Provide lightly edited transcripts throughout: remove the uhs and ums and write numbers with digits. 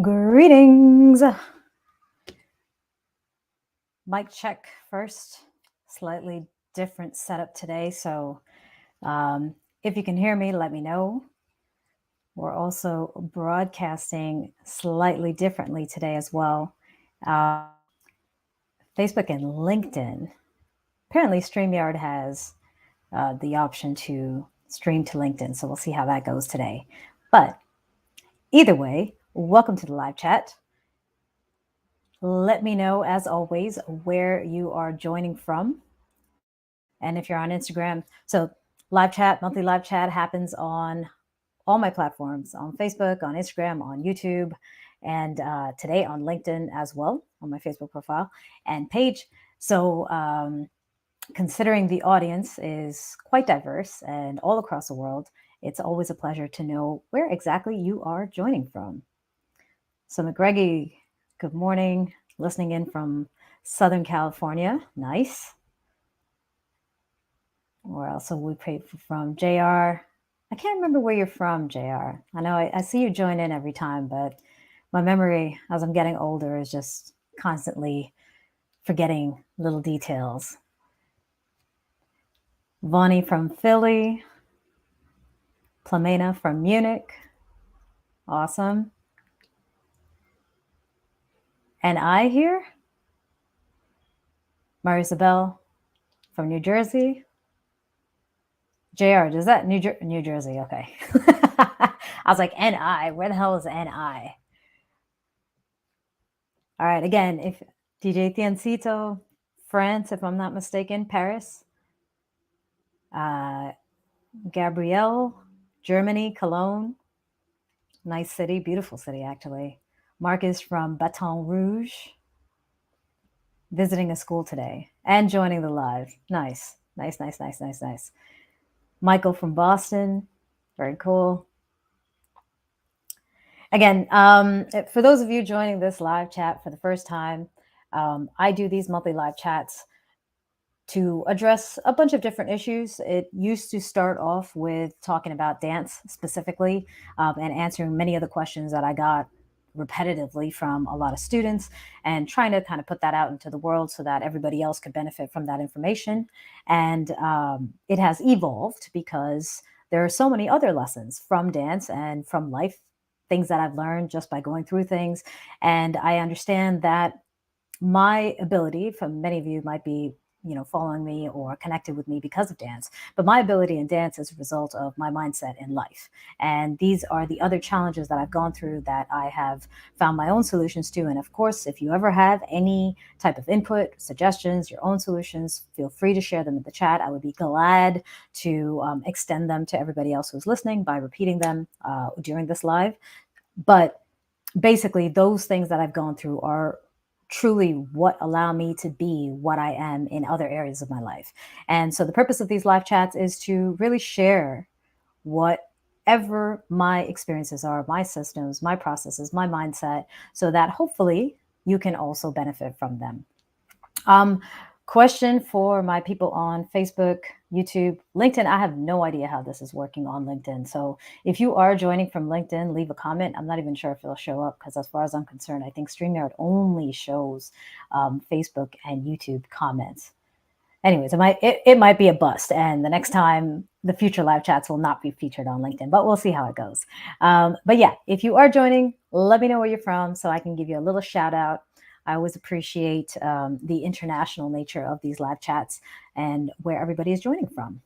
Greetings. Mic check first. Slightly different setup today. So if you can hear me, let me know. We're also broadcasting slightly differently today as well. Facebook and LinkedIn. Apparently StreamYard has the option to stream to LinkedIn. So we'll see how that goes today. But either way, welcome to the live chat. Let me know, as always, where you are joining from. And if you're on Instagram, so live chat, monthly live chat happens on all my platforms, on Facebook, on Instagram, on YouTube, and today on LinkedIn as well, on my Facebook profile and page. So considering the audience is quite diverse and all across the world, it's always a pleasure to know where exactly you are joining from. So McGreggy, good morning, listening in from Southern California. Nice. Where else will we pray from? JR. I can't remember where you're from, JR. I know I see you join in every time, but my memory as I'm getting older is just constantly forgetting little details. Vonnie from Philly. Plamena from Munich. Awesome. And I here. Marisabel from New Jersey. JR, does that New Jersey? Okay. I was like, NI. Where the hell is NI? All right. Again, if DJ Tiancito, France, if I'm not mistaken, Paris. Gabrielle, Germany, Cologne. Nice city, beautiful city, actually. Marcus from Baton Rouge. Visiting a school today and joining the live. Nice. Michael from Boston. Very cool. Again, for those of you joining this live chat for the first time, I do these monthly live chats to address a bunch of different issues. It used to start off with talking about dance specifically and answering many of the questions that I got repetitively from a lot of students and trying to kind of put that out into the world so that everybody else could benefit from that information. And it has evolved because there are so many other lessons from dance and from life, things that I've learned just by going through things. And I understand that my ability, from many of you might be following me or connected with me because of dance, but my ability in dance is a result of my mindset in life. And these are the other challenges that I've gone through that I have found my own solutions to. And of course, if you ever have any type of input, suggestions, your own solutions, feel free to share them in the chat. I would be glad to extend them to everybody else who's listening by repeating them during this live. But basically, those things that I've gone through are truly what allow me to be what I am in other areas of my life. And so the purpose of these live chats is to really share whatever my experiences are, my systems, my processes, my mindset, so that hopefully you can also benefit from them. Question for my people on Facebook, YouTube, LinkedIn. I have no idea how this is working on LinkedIn. So if you are joining from LinkedIn, leave a comment. I'm not even sure if it'll show up because as far as I'm concerned, I think StreamYard only shows Facebook and YouTube comments. Anyways, it might be a bust. And the next time, the future live chats will not be featured on LinkedIn, but we'll see how it goes. But yeah, if you are joining, let me know where you're from so I can give you a little shout out. I always appreciate the international nature of these live chats and where everybody is joining from.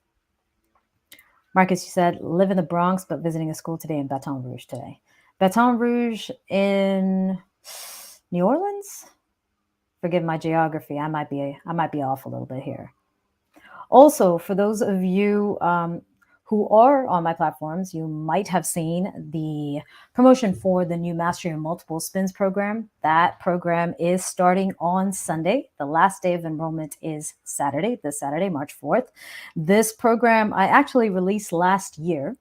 Marcus, you said, live in the Bronx, but visiting a school today in Baton Rouge today. Baton Rouge in New Orleans? Forgive my geography. I might be off a little bit here. Also, for those of you who are on my platforms, you might have seen the promotion for the new Mastery of Multiple Spins program. That program is starting on Sunday. The last day of enrollment is this Saturday, March 4th. This program I actually released last year,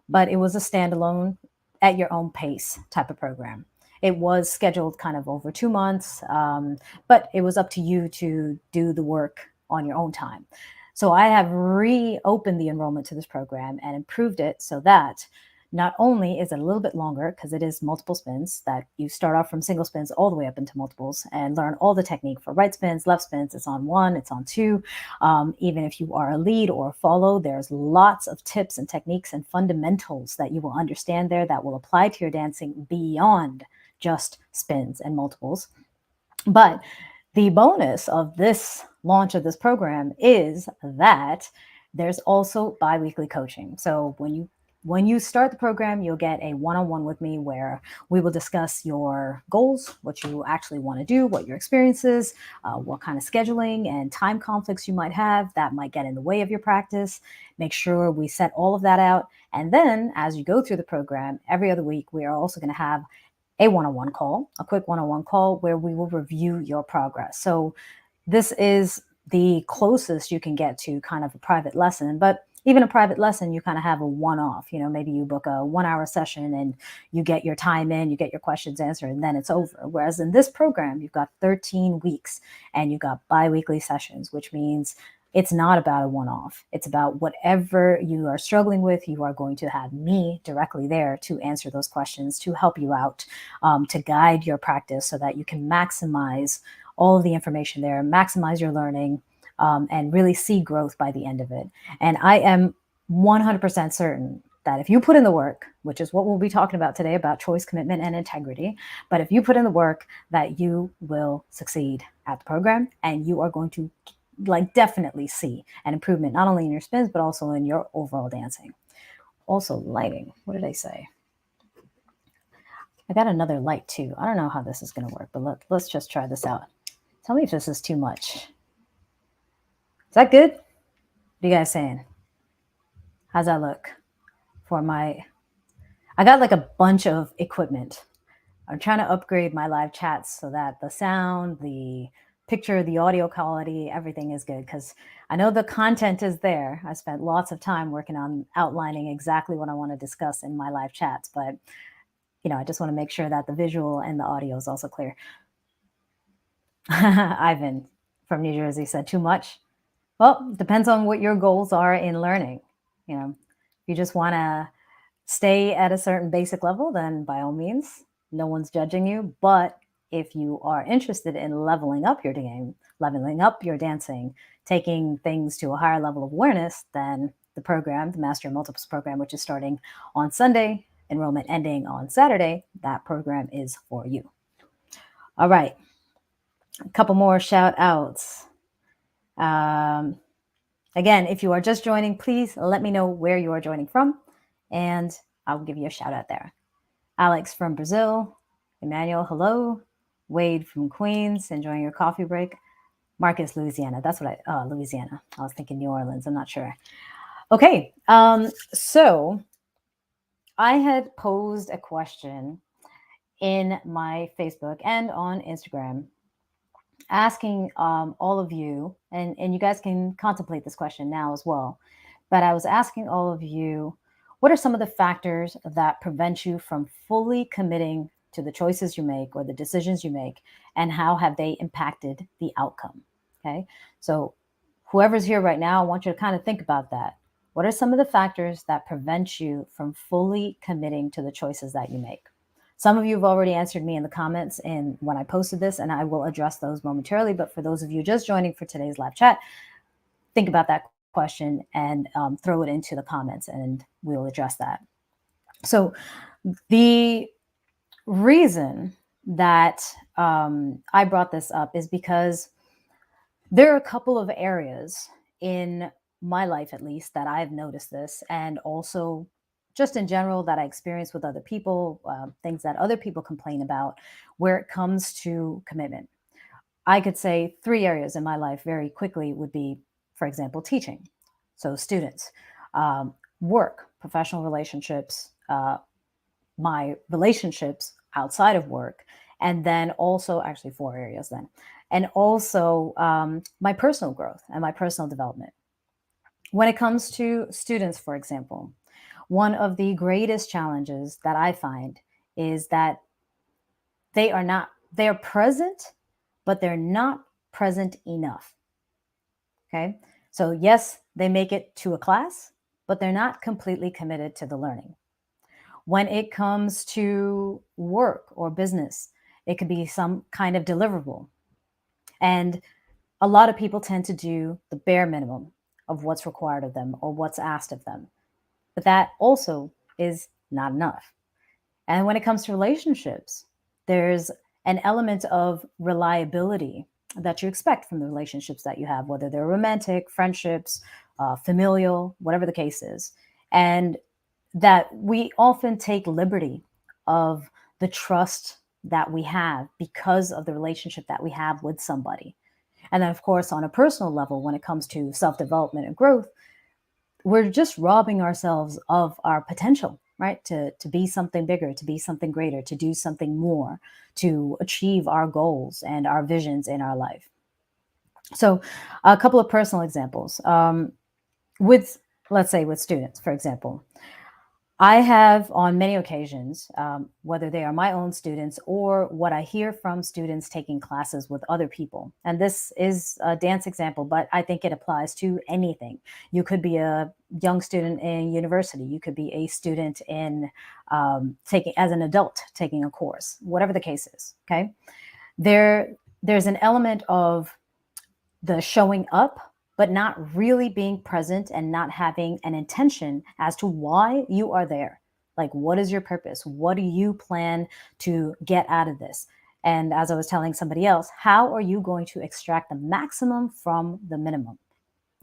but it was a standalone at your own pace type of program. It was scheduled kind of over 2 months, but it was up to you to do the work on your own time. So I have reopened the enrollment to this program and improved it so that not only is it a little bit longer because it is multiple spins, that you start off from single spins all the way up into multiples and learn all the technique for right spins, left spins. It's on 1, it's on 2. Even if you are a lead or a follow, there's lots of tips and techniques and fundamentals that you will understand there that will apply to your dancing beyond just spins and multiples. But the bonus of this launch of this program is that there's also bi-weekly coaching. So when you start the program, you'll get a one-on-one with me where we will discuss your goals, what you actually want to do, what your experience is, what kind of scheduling and time conflicts you might have that might get in the way of your practice. Make sure we set all of that out. And then as you go through the program, every other week, we are also going to have a one-on-one call, a quick one-on-one call where we will review your progress. So this is the closest you can get to kind of a private lesson, but even a private lesson, you kind of have a one-off, maybe you book a 1-hour session and you get your time in, you get your questions answered, and then it's over. Whereas in this program, you've got 13 weeks and you've got bi-weekly sessions, which means it's not about a one-off. It's about whatever you are struggling with, you are going to have me directly there to answer those questions, to help you out, to guide your practice so that you can maximize all of the information there, maximize your learning, and really see growth by the end of it. And I am 100% certain that if you put in the work, which is what we'll be talking about today, about choice, commitment, and integrity, but if you put in the work, that you will succeed at the program and you are going to definitely see an improvement, not only in your spins, but also in your overall dancing. Also lighting. What did I say? I got another light too. I don't know how this is going to work, but let's just try this out. Tell me if this is too much. Is that good? What are you guys saying? How's that look for I got like a bunch of equipment. I'm trying to upgrade my live chats so that the sound, the picture, the audio quality, everything is good, because I know the content is there. I spent lots of time working on outlining exactly what I want to discuss in my live chats, but I just want to make sure that the visual and the audio is also clear. Ivan from New Jersey said, too much. Well, depends on what your goals are in learning. If you just want to stay at a certain basic level, then by all means, no one's judging you. But if you are interested in leveling up your game, leveling up your dancing, taking things to a higher level of awareness, then the program, the Master Your Multiples program, which is starting on Sunday, enrollment ending on Saturday, that program is for you. All right. A couple more shout outs. Again, if you are just joining, please let me know where you are joining from, and I'll give you a shout out there. Alex from Brazil, Emmanuel, hello. Wade from Queens, enjoying your coffee break. Marcus, Louisiana. That's what Louisiana. I was thinking New Orleans. I'm not sure. Okay. So I had posed a question in my Facebook and on Instagram, asking all of you, and you guys can contemplate this question now as well, but I was asking all of you, what are some of the factors that prevent you from fully committing to the choices you make or the decisions you make, and how have they impacted the outcome? Okay, so whoever's here right now, I want you to kind of think about that. What are some of the factors that prevent you from fully committing to the choices that you make? Some of you have already answered me in the comments and when I posted this, and I will address those momentarily. But for those of you just joining for today's live chat, think about that question and throw it into the comments and we'll address that. So the reason that I brought this up is because there are a couple of areas in my life, at least, that I've noticed this, and also just in general that I experience with other people, things that other people complain about where it comes to commitment. I could say 3 areas in my life very quickly would be, for example, teaching. So students, work, professional relationships, my relationships outside of work, and then also actually 4 areas then, and also my personal growth and my personal development. When it comes to students, for example, one of the greatest challenges that I find is that they are present, but they're not present enough. Okay. So yes, they make it to a class, but they're not completely committed to the learning. When it comes to work or business, it could be some kind of deliverable. And a lot of people tend to do the bare minimum of what's required of them or what's asked of them. But that also is not enough. And when it comes to relationships, there's an element of reliability that you expect from the relationships that you have, whether they're romantic, friendships, familial, whatever the case is. And that we often take liberty of the trust that we have because of the relationship that we have with somebody. And then, of course, on a personal level, when it comes to self development and growth, we're just robbing ourselves of our potential, right? To be something bigger, to be something greater, to do something more, to achieve our goals and our visions in our life. So, a couple of personal examples. With, let's say, with students, for example, I have on many occasions, whether they are my own students or what I hear from students taking classes with other people. And this is a dance example, but I think it applies to anything. You could be a young student in university. You could be a student in taking, as an adult, taking a course, whatever the case is. Okay. There's an element of the showing up, but not really being present and not having an intention as to why you are there. Like, what is your purpose? What do you plan to get out of this? And as I was telling somebody else, how are you going to extract the maximum from the minimum?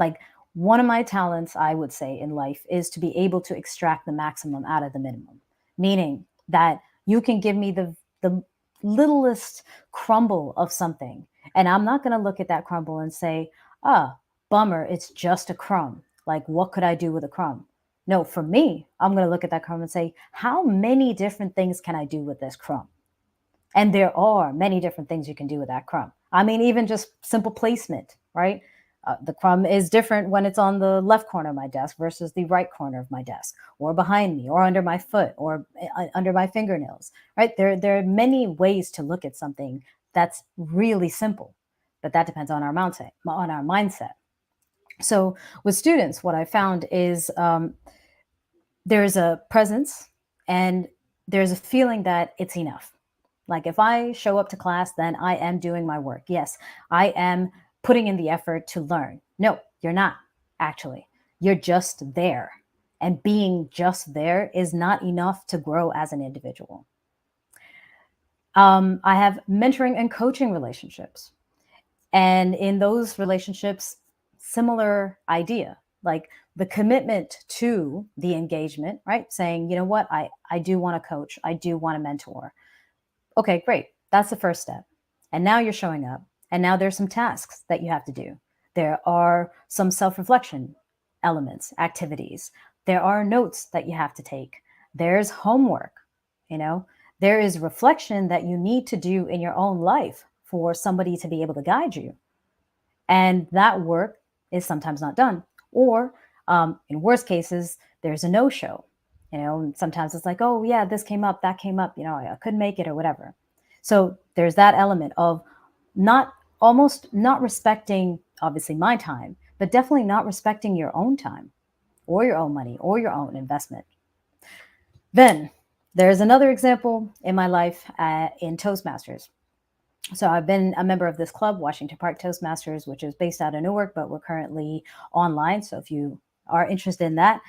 Like, one of my talents, I would say, in life is to be able to extract the maximum out of the minimum, meaning that you can give me the littlest crumble of something, and I'm not going to look at that crumble and say, ah, bummer, it's just a crumb. Like, what could I do with a crumb? No, for me, I'm going to look at that crumb and say, how many different things can I do with this crumb? And there are many different things you can do with that crumb. I mean, even just simple placement, right? The crumb is different when it's on the left corner of my desk versus the right corner of my desk, or behind me, or under my foot, or under my fingernails, right? There are many ways to look at something that's really simple, but that depends on our mindset. So with students, what I found is there's a presence and there's a feeling that it's enough. Like, if I show up to class, then I am doing my work. Yes, I am putting in the effort to learn. No, you're not, actually. You're just there. And being just there is not enough to grow as an individual. I have mentoring and coaching relationships. And in those relationships, similar idea, like the commitment to the engagement, right? Saying, you know what, I do want to coach, I do want to mentor. Okay, great. That's the first step. And now you're showing up. And now there's some tasks that you have to do. There are some self reflection elements, activities. There are notes that you have to take. There's homework, you know, there is reflection that you need to do in your own life for somebody to be able to guide you. And that work is sometimes not done. Or in worst cases, there's a no show. You know, sometimes it's like, oh, yeah, this came up, that came up, you know, I couldn't make it or whatever. So there's that element of almost not respecting, obviously, my time, but definitely not respecting your own time or your own money or your own investment. Then there's another example in my life in Toastmasters. So I've been a member of this club, Washington Park Toastmasters, which is based out of Newark, but we're currently online. So if you are interested in that,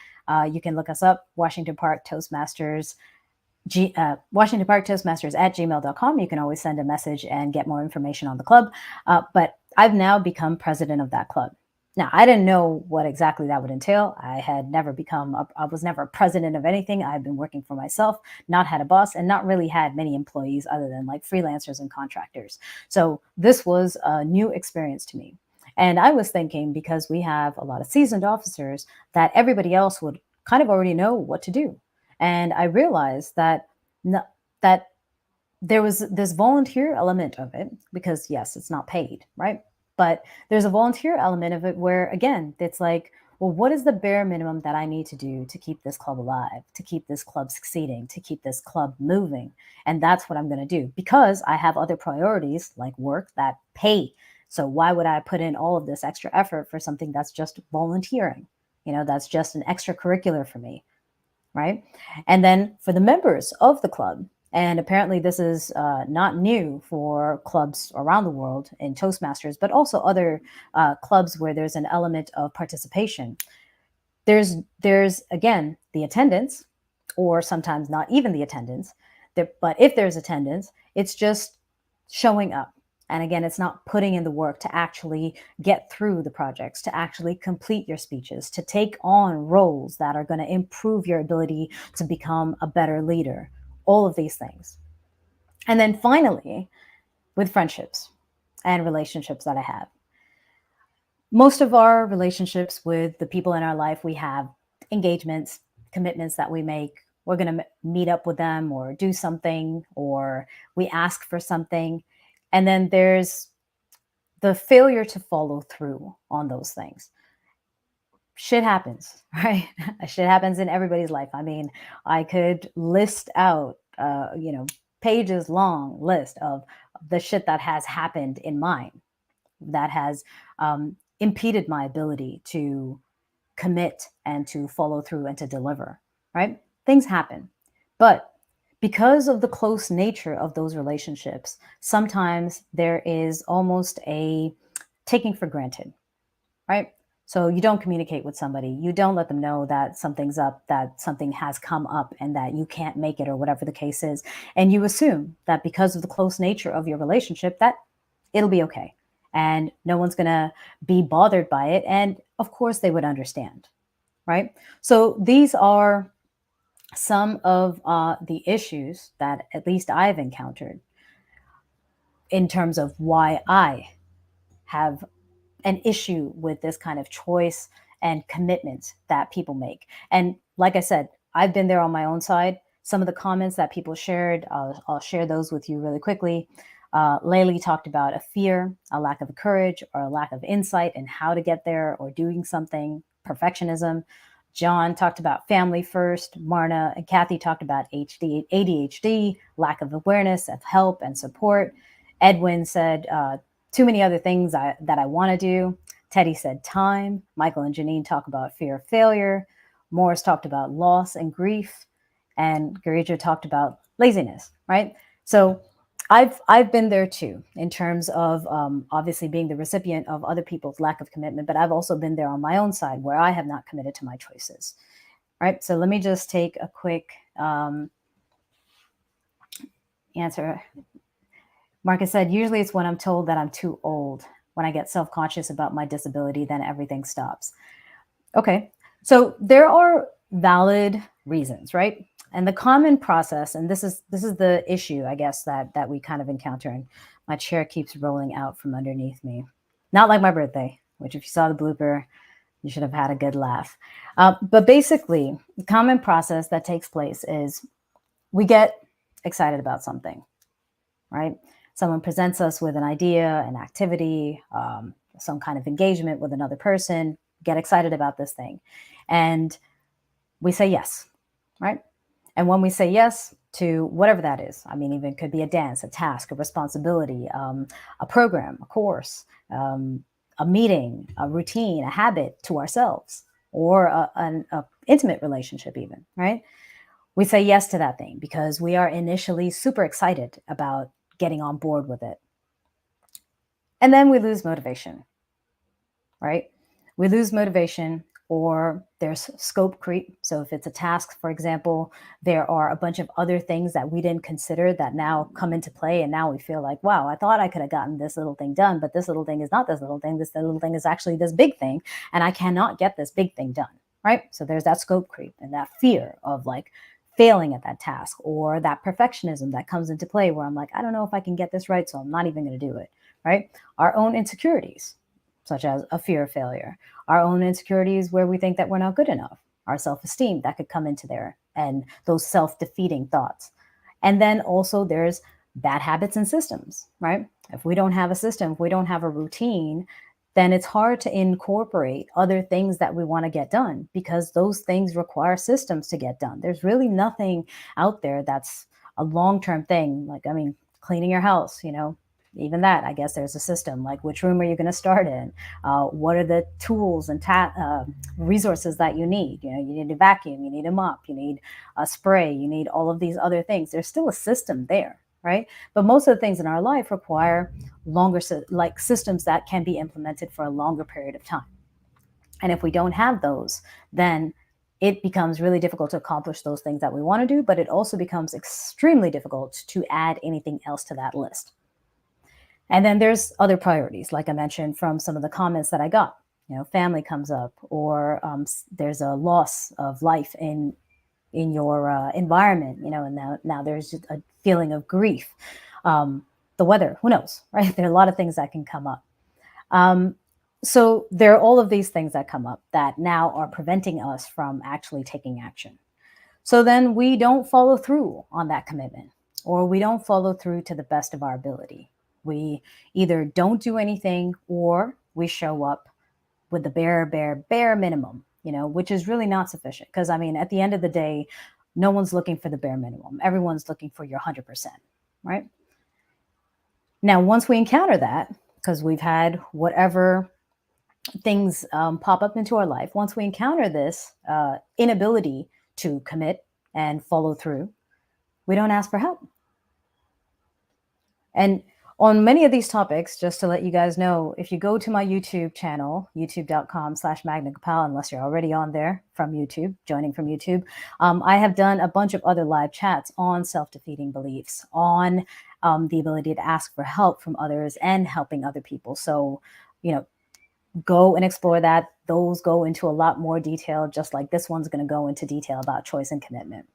you can look us up, Washington Park Toastmasters, Washington Park Toastmasters at gmail.com. You can always send a message and get more information on the club. But I've now become president of that club. Now, I didn't know what exactly that would entail. I was never a president of anything. I've been working for myself, not had a boss, and not really had many employees other than like freelancers and contractors. So this was a new experience to me. And I was thinking, because we have a lot of seasoned officers, that everybody else would kind of already know what to do. And I realized that that there was this volunteer element of it, because yes, it's not paid, right? But there's a volunteer element of it where, again, it's like, well, what is the bare minimum that I need to do to keep this club alive, to keep this club succeeding, to keep this club moving? And that's what I'm going to do, because I have other priorities like work that pay. So why would I put in all of this extra effort for something that's just volunteering? You know, that's just an extracurricular for me. right? And then for the members of the club, and apparently this is not new for clubs around the world in Toastmasters, but also other clubs where there's an element of participation. There's again the attendance, or sometimes not even the attendance. But if there's attendance, it's just showing up. And again, it's not putting in the work to actually get through the projects, to actually complete your speeches, to take on roles that are going to improve your ability to become a better leader, all of these things. And then finally, with friendships and relationships that I have. Most of our relationships with the people in our life, we have engagements, commitments that we make. We're going to meet up with them or do something, or we ask for something. And then there's the failure to follow through on those things. Shit happens, right? Shit happens in everybody's life. I mean, I could list out, pages long list of the shit that has happened in mine that has impeded my ability to commit and to follow through and to deliver, right? Things happen. But because of the close nature of those relationships, sometimes there is almost a taking for granted, right? So you don't communicate with somebody. You don't let them know that something's up, that something has come up and that you can't make it or whatever the case is. And you assume that because of the close nature of your relationship, that it'll be okay. And no one's going to be bothered by it. And of course they would understand, right? So these are some of the issues that at least I've encountered in terms of why I have an issue with this kind of choice and commitment that people make. And like I said, I've been there on my own side. Some of the comments that people shared, I'll share those with you really quickly. Laylee talked about a fear, a lack of courage, or a lack of insight in how to get there or doing something, perfectionism. John talked about family first. Marna and Kathy talked about ADHD, lack of awareness of help and support. Edwin said, too many other things that I want to do. Teddy said time. Michael and Janine talk about fear of failure. Morris talked about loss and grief. And Garija talked about laziness, right? So I've been there too, in terms of obviously being the recipient of other people's lack of commitment, but I've also been there on my own side where I have not committed to my choices, right? So let me just take a quick answer. Marcus said, usually it's when I'm told that I'm too old. When I get self-conscious about my disability, then everything stops. Okay, so there are valid reasons, right? And the common process, and this is the issue, I guess, that we kind of encounter. And my chair keeps rolling out from underneath me. Not like my birthday, which if you saw the blooper, you should have had a good laugh. But basically, the common process that takes place is we get excited about something, right? Someone presents us with an idea, an activity, some kind of engagement with another person, get excited about this thing. And we say yes, right? And when we say yes to whatever that is, I mean, even could be a dance, a task, a responsibility, a program, a course, a meeting, a routine, a habit to ourselves, or an intimate relationship even, right? We say yes to that thing because we are initially super excited about getting on board with it. And then we lose motivation, right? We lose motivation, or there's scope creep. So if it's a task, for example, there are a bunch of other things that we didn't consider that now come into play. And now we feel like, wow, I thought I could have gotten this little thing done, but this little thing is not this little thing. This little thing is actually this big thing. And I cannot get this big thing done, right? So there's that scope creep and that fear of like failing at that task, or that perfectionism that comes into play where I'm like, I don't know if I can get this right, so I'm not even going to do it, right? Our own insecurities, such as a fear of failure, our own insecurities where we think that we're not good enough, our self-esteem that could come into there, and those self-defeating thoughts. And then also there's bad habits and systems, right? If we don't have a system, if we don't have a routine, then it's hard to incorporate other things that we want to get done because those things require systems to get done. There's really nothing out there that's a long-term thing. Like, I mean, cleaning your house, even that, I guess there's a system, like which room are you going to start in? What are the tools and resources that you need? You need a vacuum, you need a mop, you need a spray, you need all of these other things. There's still a system there, right? But most of the things in our life require longer, like systems that can be implemented for a longer period of time. And if we don't have those, then it becomes really difficult to accomplish those things that we want to do, but it also becomes extremely difficult to add anything else to that list. And then there's other priorities, like I mentioned from some of the comments that I got. Family comes up, or there's a loss of life in your environment, and now there's just a feeling of grief. The weather, who knows, right? There are a lot of things that can come up. So there are all of these things that come up that now are preventing us from actually taking action. So then we don't follow through on that commitment, or we don't follow through to the best of our ability. We either don't do anything, or we show up with the bare minimum, which is really not sufficient. Because at the end of the day, no one's looking for the bare minimum. Everyone's looking for your 100%, right? Now, once we encounter that, because we've had whatever things pop up into our life, once we encounter this inability to commit and follow through, we don't ask for help. And on many of these topics, just to let you guys know, if you go to my YouTube channel, youtube.com/Magna Gopal, unless you're already on there from YouTube, joining from YouTube, I have done a bunch of other live chats on self-defeating beliefs, on the ability to ask for help from others and helping other people. So, go and explore that. Those go into a lot more detail, just like this one's going to go into detail about choice and commitment.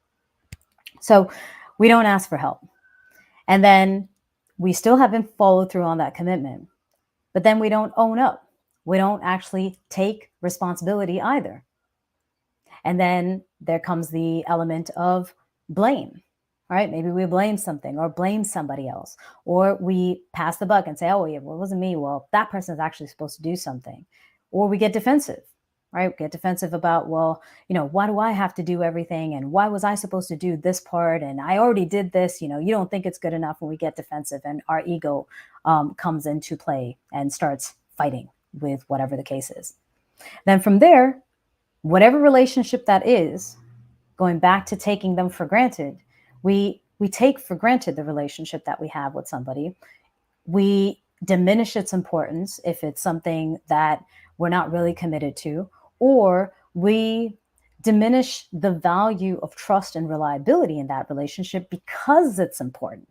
So we don't ask for help. And then we still haven't followed through on that commitment. But then we don't own up. We don't actually take responsibility either. And then there comes the element of blame. Right? Maybe we blame something or blame somebody else, or we pass the buck and say, oh, yeah, well, it wasn't me. Well, that person is actually supposed to do something. Or we get defensive, right? We get defensive about, well, why do I have to do everything? And why was I supposed to do this part? And I already did this, you don't think it's good enough. When we get defensive, and our ego comes into play and starts fighting with whatever the case is. Then from there, whatever relationship that is, going back to taking them for granted, we take for granted the relationship that we have with somebody. We diminish its importance if it's something that we're not really committed to, or we diminish the value of trust and reliability in that relationship because it's important,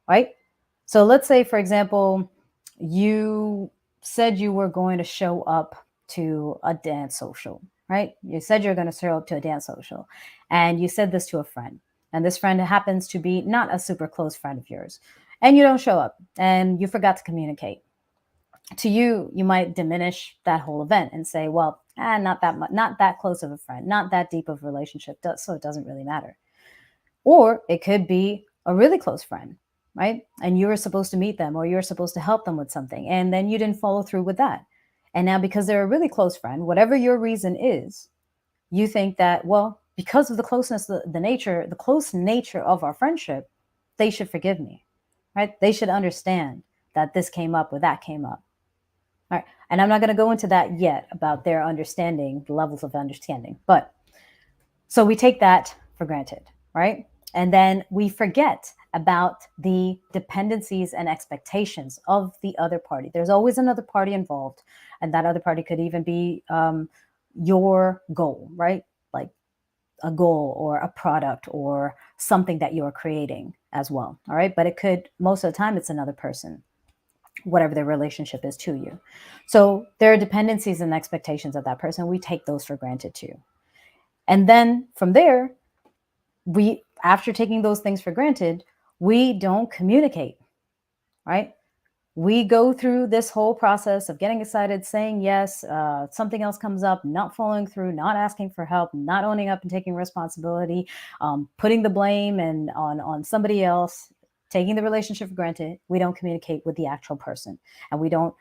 right? So let's say, for example, you said you were going to show up to a dance social, right? You said you're going to show up to a dance social, and you said this to a friend. And this friend happens to be not a super close friend of yours, and you don't show up, and you forgot to communicate. To you, you might diminish that whole event and say, well, not that much, not that close of a friend, not that deep of a relationship, so it doesn't really matter. Or it could be a really close friend, right? And you were supposed to meet them, or you're supposed to help them with something, and then you didn't follow through with that. And now, because they're a really close friend, whatever your reason is, you think that, well, because of the closeness, the close nature of our friendship, they should forgive me, right? They should understand that this came up or that came up. All right. And I'm not going to go into that yet about their understanding, the levels of understanding. But so we take that for granted, right? And then we forget about the dependencies and expectations of the other party. There's always another party involved, and that other party could even be your goal, right? Like a goal or a product or something that you're creating as well. All right. But it could, most of the time, it's another person, whatever their relationship is to you. So there are dependencies and expectations of that person. We take those for granted too. And then from there, after taking those things for granted, we don't communicate, right? We go through this whole process of getting excited, saying yes, something else comes up, not following through, not asking for help, not owning up and taking responsibility, putting the blame on somebody else, taking the relationship for granted. We don't communicate with the actual person. And we don't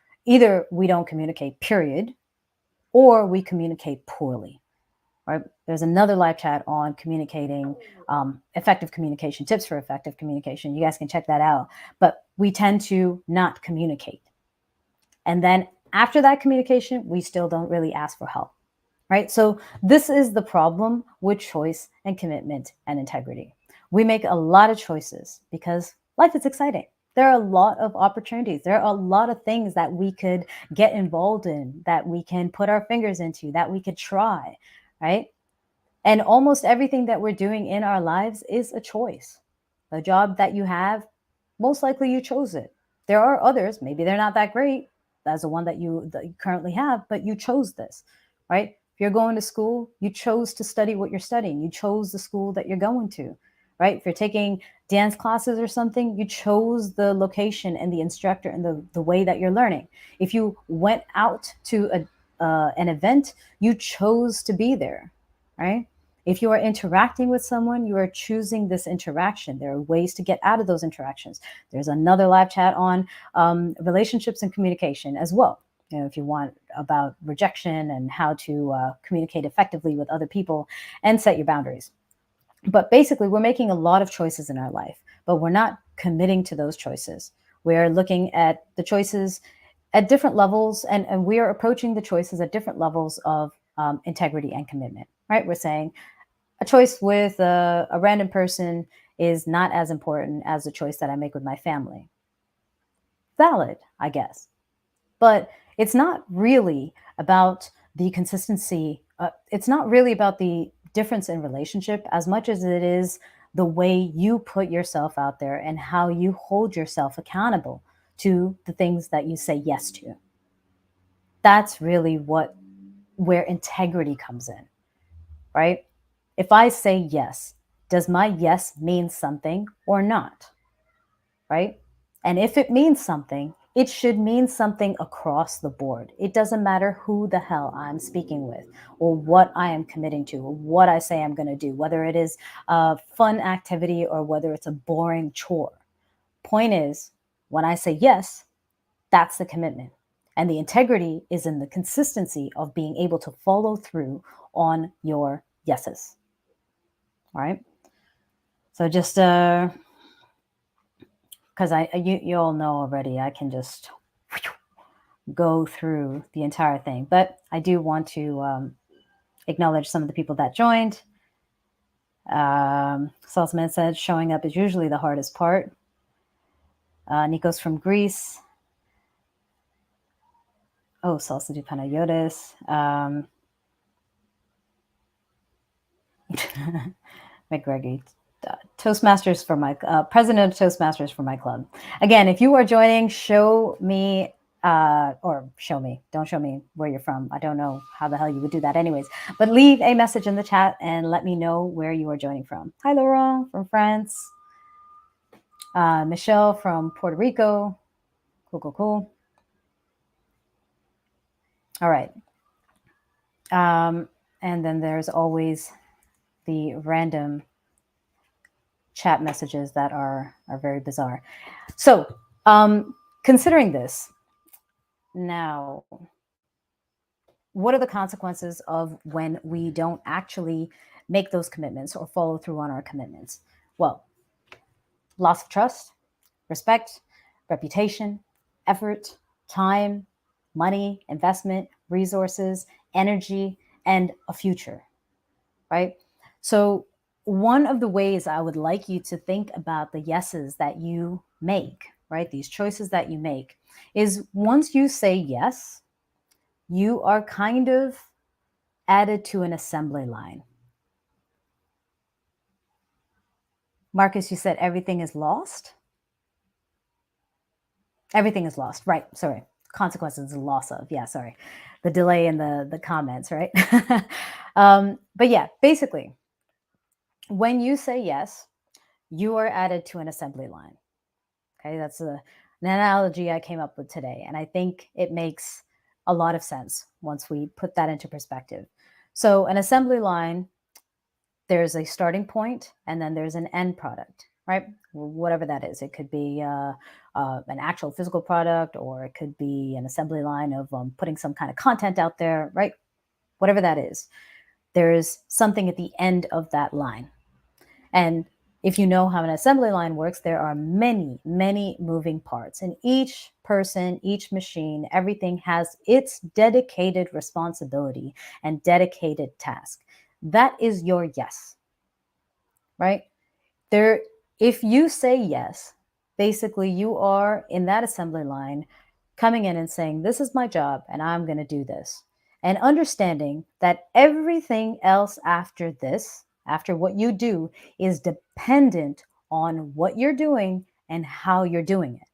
communicate, period, or we communicate poorly. right? There's another live chat on communicating, effective communication, tips for effective communication. You guys can check that out. But we tend to not communicate. And then after that communication, we still don't really ask for help, right? So this is the problem with choice and commitment and integrity. We make a lot of choices because life is exciting. There are a lot of opportunities. There are a lot of things that we could get involved in, that we can put our fingers into, that we could try, right? And almost everything that we're doing in our lives is a choice. The job that you have, most likely you chose it. There are others, maybe they're not that great as the one that you currently have, but you chose this, right? If you're going to school, you chose to study what you're studying. You chose the school that you're going to, right? If you're taking dance classes or something, you chose the location and the instructor and the way that you're learning. If you went out to an event, you chose to be there, right? If you are interacting with someone, you are choosing this interaction. There are ways to get out of those interactions. There's another live chat on relationships and communication as well. You know, if you want about rejection and how to communicate effectively with other people and set your boundaries. But basically, we're making a lot of choices in our life, but we're not committing to those choices. We're looking at the choices at different levels, and we are approaching the choices at different levels of integrity and commitment, right? We're saying a choice with a random person is not as important as the choice that I make with my family. Valid, I guess. But it's not really about the consistency. It's not really about the difference in relationship as much as it is the way you put yourself out there and how you hold yourself accountable to the things that you say yes to. That's really where integrity comes in, right? If I say yes, does my yes mean something or not, right? And if it means something, it should mean something across the board. It doesn't matter who the hell I'm speaking with or what I am committing to or what I say I'm going to do, whether it is a fun activity or whether it's a boring chore. Point is, when I say yes, that's the commitment. And the integrity is in the consistency of being able to follow through on your yeses. All right. So just because you all know already, I can just go through the entire thing. But I do want to acknowledge some of the people that joined. Salzman said showing up is usually the hardest part. Nikos from Greece. Oh, Salsa de Panayotis. McGregor. Toastmasters for my president of Toastmasters for my club. Again, if you are joining, show me don't show me where you're from. I don't know how the hell you would do that anyways, but leave a message in the chat and let me know where you are joining from. Hi, Laurent from France. Michelle from Puerto Rico. Cool. All right. And then there's always the random chat messages that are very bizarre. So considering this, now, what are the consequences of when we don't actually make those commitments or follow through on our commitments? Well, loss of trust, respect, reputation, effort, time, money, investment, resources, energy, and a future, right? So one of the ways I would like you to think about the yeses that you make, right? These choices that you make is once you say yes, you are kind of added to an assembly line. Marcus, you said everything is lost? Everything is lost, right? Sorry. Consequences, loss of. Yeah, sorry. The delay in the comments, right? But yeah, basically, when you say yes, you are added to an assembly line. Okay, that's an analogy I came up with today. And I think it makes a lot of sense once we put that into perspective. So an assembly line, there's a starting point and then there's an end product, right? Whatever that is. It could be an actual physical product, or it could be an assembly line of putting some kind of content out there, right? Whatever that is. there's something at the end of that line. And if you know how an assembly line works, there are many, many moving parts. And each person, each machine, everything has its dedicated responsibility and dedicated task. That is your yes, right? There, if you say yes, basically you are in that assembly line coming in and saying, this is my job and I'm going to do this. And understanding that everything else after this, after what you do, is dependent on what you're doing and how you're doing it.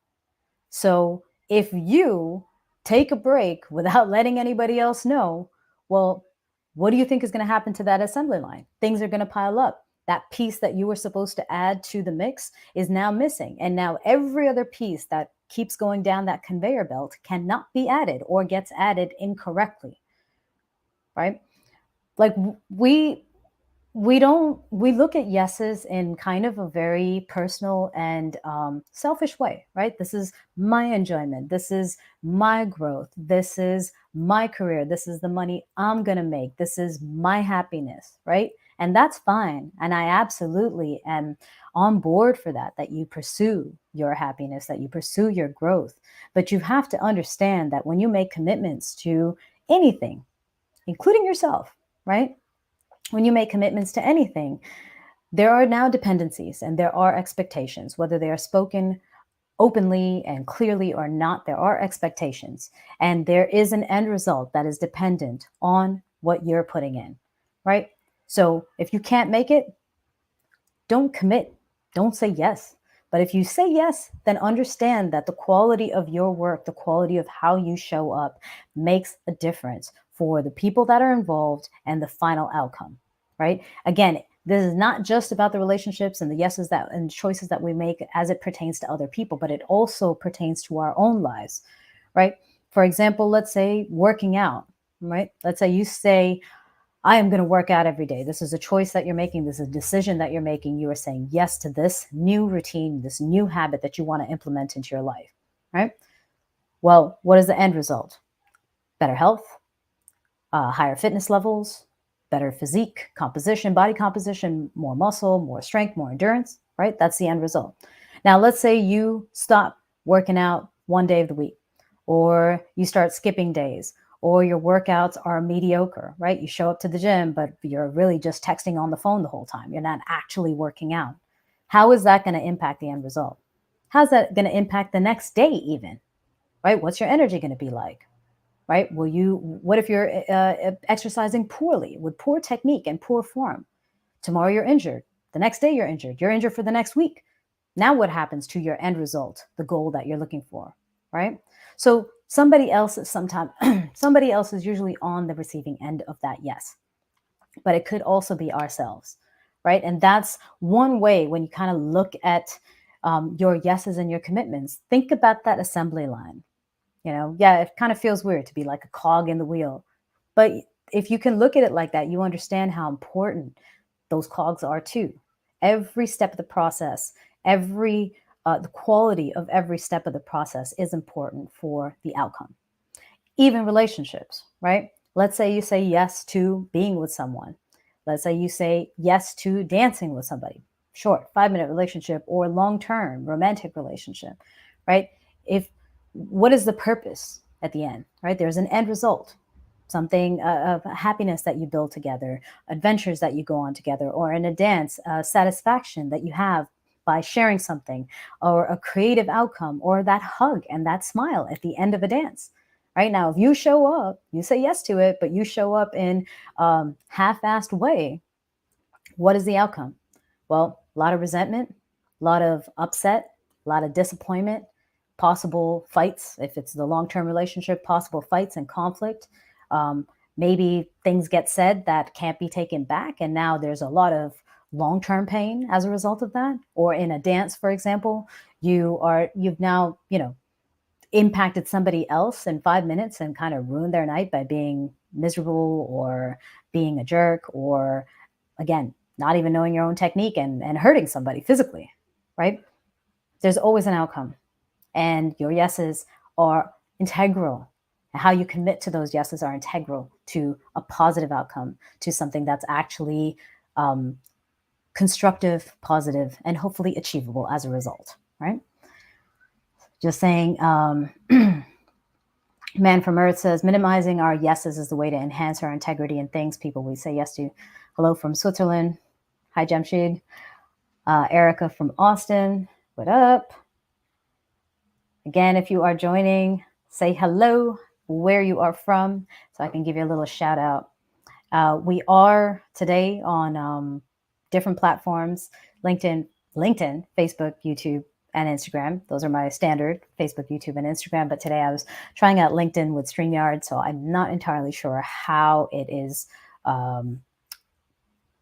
So if you take a break without letting anybody else know, well, what do you think is going to happen to that assembly line? Things are going to pile up. That piece that you were supposed to add to the mix is now missing. And now every other piece that keeps going down that conveyor belt cannot be added or gets added incorrectly, right? Like we don't we look at yeses in kind of a very personal and selfish way, right? This is my enjoyment, this is my growth, this is my career, this is the money I'm gonna make, this is my happiness, right? And that's fine, and I absolutely am on board for that, that you pursue your happiness, that you pursue your growth. But you have to understand that when you make commitments to anything, including yourself, right, when you make commitments to anything, there are now dependencies and there are expectations, whether they are spoken openly and clearly or not, there are expectations. And there is an end result that is dependent on what you're putting in, right? So if you can't make it, don't commit, don't say yes. But if you say yes, then understand that the quality of your work, the quality of how you show up makes a difference for the people that are involved and the final outcome, right? Again, this is not just about the relationships and the yeses that and choices that we make as it pertains to other people, but it also pertains to our own lives, right? For example, let's say working out, right? Let's say you say, I am going to work out every day. This is a choice that you're making. This is a decision that you're making. You are saying yes to this new routine, this new habit that you want to implement into your life, right? Well, what is the end result? Better health, higher fitness levels, better physique, composition, body composition, more muscle, more strength, more endurance, right? That's the end result. Now, let's say you stop working out one day of the week, or you start skipping days, or your workouts are mediocre, right? You show up to the gym, but you're really just texting on the phone the whole time. You're not actually working out. How is that going to impact the end result? How's that going to impact the next day even, right? What's your energy going to be like? Right? What if you're exercising poorly with poor technique and poor form? Tomorrow you're injured. The next day you're injured. You're injured for the next week. Now what happens to your end result, the goal that you're looking for, right? So somebody else is sometimes, somebody else is usually on the receiving end of that yes, but it could also be ourselves, right? And that's one way when you kind of look at your yeses and your commitments, think about that assembly line. Yeah, it kind of feels weird to be like a cog in the wheel. But if you can look at it like that, you understand how important those cogs are too. Every step of the process, the quality of every step of the process is important for the outcome. Even relationships, right? Let's say you say yes to being with someone. Let's say you say yes to dancing with somebody. Short, 5-minute relationship or long-term romantic relationship, right? If What is the purpose at the end, right? There's an end result, something of happiness that you build together, adventures that you go on together, or in a dance, satisfaction that you have by sharing something, or a creative outcome, or that hug and that smile at the end of a dance. Right now, if you show up, you say yes to it, but you show up in half-assed way, what is the outcome? Well, a lot of resentment, a lot of upset, a lot of disappointment, possible fights. If it's the long-term relationship, possible fights and conflict. Maybe things get said that can't be taken back. And now there's a lot of long-term pain as a result of that. Or in a dance, for example, you've now, impacted somebody else in 5 minutes and kind of ruined their night by being miserable or being a jerk, or again, not even knowing your own technique and hurting somebody physically, right? There's always an outcome, and your yeses are integral. And how you commit to those yeses are integral to a positive outcome, to something that's actually constructive, positive, and hopefully achievable as a result, right? Just saying, Man from Earth says, minimizing our yeses is the way to enhance our integrity in things people we say yes to. Hello from Switzerland. Hi, Jamshid. Erica from Austin. What up? Again, if you are joining, say hello, where you are from, so I can give you a little shout out. We are today on different platforms, LinkedIn, Facebook, YouTube, and Instagram. Those are my standard, Facebook, YouTube, and Instagram. But today I was trying out LinkedIn with StreamYard, so I'm not entirely sure how it is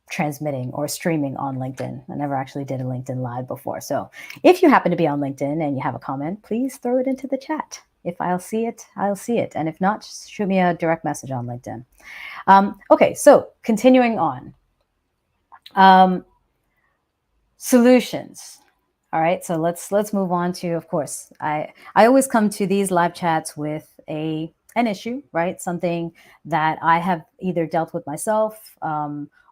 transmitting or streaming on LinkedIn. I never actually did a LinkedIn Live before. So if you happen to be on LinkedIn and you have a comment, please throw it into the chat. If I'll see it, I'll see it. And if not, just shoot me a direct message on LinkedIn. Okay, so continuing on. Solutions. All right, so let's move on to, of course, I always come to these live chats with an issue, right? Something that I have either dealt with myself,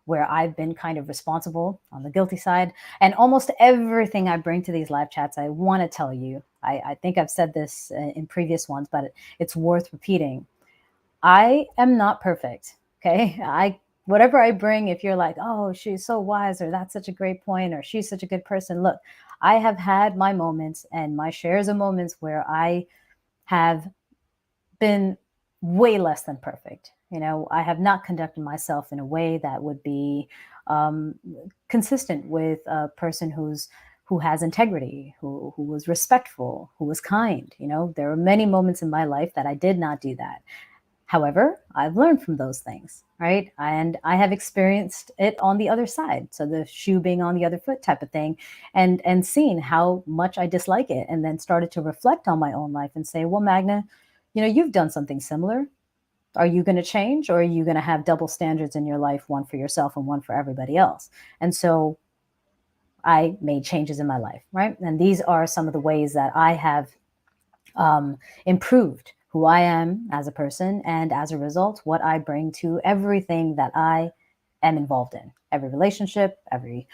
where I've been kind of responsible on the guilty side. And almost everything I bring to these live chats, I want to tell you, I think I've said this in previous ones, but it's worth repeating. I am not perfect, okay? Whatever I bring, if you're like, oh, she's so wise, or that's such a great point, or she's such a good person, look, I have had my moments and my shares of moments where I have been way less than perfect. You know, I have not conducted myself in a way that would be consistent with a person who has integrity, who was respectful, who was kind. You know, there are many moments in my life that I did not do that. However, I've learned from those things, right? And I have experienced it on the other side. So the shoe being on the other foot type of thing, and seen how much I dislike it, and then started to reflect on my own life and say, well, Magna, you know, you've done something similar. Are you going to change, or are you going to have double standards in your life, one for yourself and one for everybody else? And so I made changes in my life, right? And these are some of the ways that I have improved who I am as a person, and as a result, what I bring to everything that I am involved in. Every relationship, every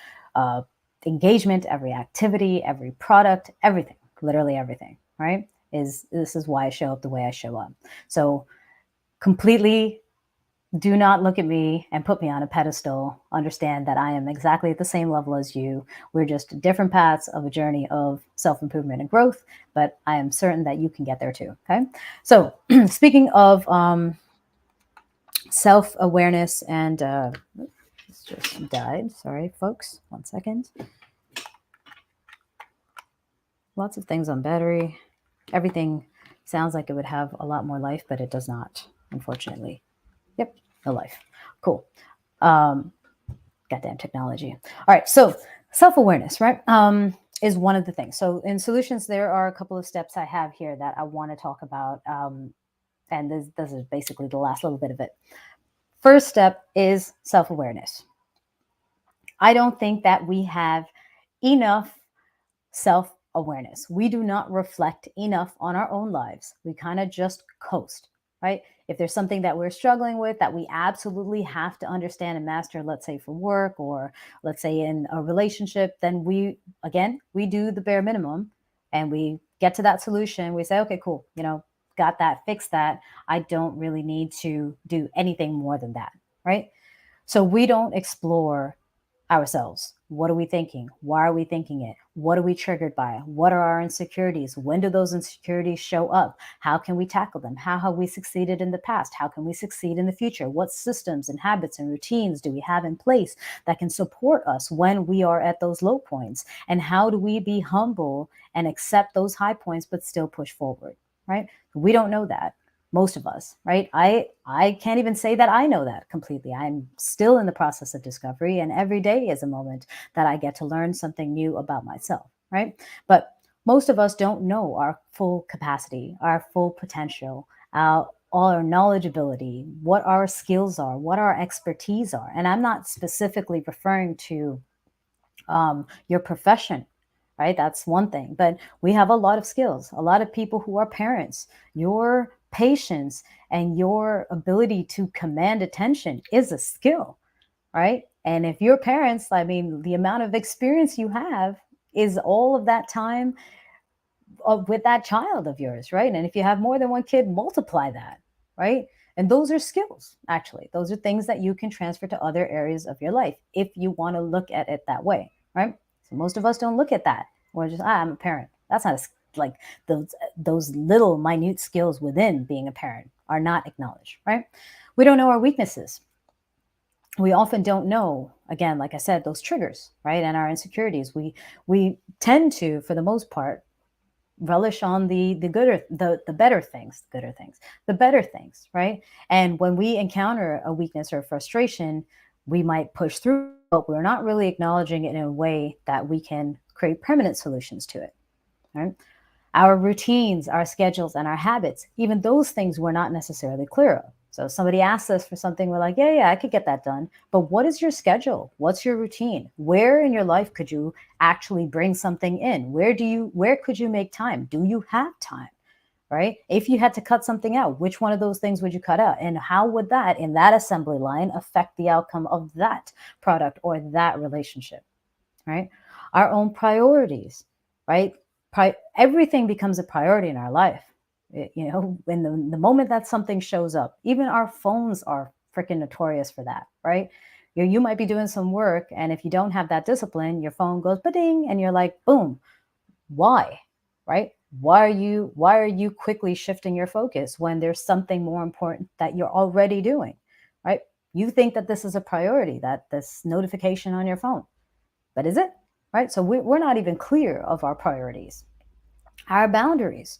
engagement, every activity, every product, everything, literally everything, right? This is why I show up the way I show up. So completely do not look at me and put me on a pedestal. Understand that I am exactly at the same level as you. We're just different paths of a journey of self-improvement and growth, but I am certain that you can get there too, okay? So speaking of self-awareness and, this just died, sorry, folks, 1 second. Lots of things on battery. Everything sounds like it would have a lot more life, but it does not, unfortunately. Yep, no life. Cool. Goddamn technology. All right, so self-awareness, right, is one of the things. So in solutions, there are a couple of steps I have here that I want to talk about, and this is basically the last little bit of it. First step is self-awareness. I don't think that we have enough self-awareness. We do not reflect enough on our own lives. We kind of just coast, right? If there's something that we're struggling with that we absolutely have to understand and master, let's say for work, or let's say in a relationship, then we do the bare minimum and we get to that solution. We say, okay, cool, you know, got that, fixed that. I don't really need to do anything more than that, right? So we don't explore ourselves. What are we thinking? Why are we thinking it? What are we triggered by? What are our insecurities? When do those insecurities show up? How can we tackle them? How have we succeeded in the past? How can we succeed in the future? What systems and habits and routines do we have in place that can support us when we are at those low points? And how do we be humble and accept those high points but still push forward, right? We don't know that. Most of us, right? I can't even say that I know that completely. I'm still in the process of discovery, and every day is a moment that I get to learn something new about myself, right? But most of us don't know our full capacity, our full potential, all our knowledgeability, what our skills are, what our expertise are. And I'm not specifically referring to your profession, right? That's one thing. But we have a lot of skills. A lot of people who are parents, your patience and your ability to command attention is a skill, right? And if your parents, I mean, the amount of experience you have is all of that time with that child of yours, right? And if you have more than one kid, multiply that, right? And those are skills, actually. Those are things that you can transfer to other areas of your life if you want to look at it that way, right? So most of us don't look at that. We're just, I'm a parent. That's not like those little minute skills within being a parent are not acknowledged, right? We don't know our weaknesses. We often don't know, again, like I said, those triggers, right? And our insecurities. We tend to, for the most part, relish on the gooder the better things, the better things, right? And when we encounter a weakness or frustration, we might push through, but we're not really acknowledging it in a way that we can create permanent solutions to it, right? Our routines, our schedules, and our habits, even those things we're not necessarily clear of. So if somebody asks us for something, we're like, yeah, I could get that done. But what is your schedule? What's your routine? Where in your life could you actually bring something in? Where could you make time? Do you have time? Right? If you had to cut something out, which one of those things would you cut out? And how would that, in that assembly line, affect the outcome of that product or that relationship? Right? Our own priorities, right? Everything becomes a priority in our life. When the moment that something shows up, even our phones are freaking notorious for that, right? You might be doing some work, and if you don't have that discipline, your phone goes ba-ding, and you're like, boom. Why? Right? Why are you quickly shifting your focus when there's something more important that you're already doing? Right? You think that this is a priority, that this notification on your phone, but is it? Right? So we're not even clear of our priorities. Our boundaries.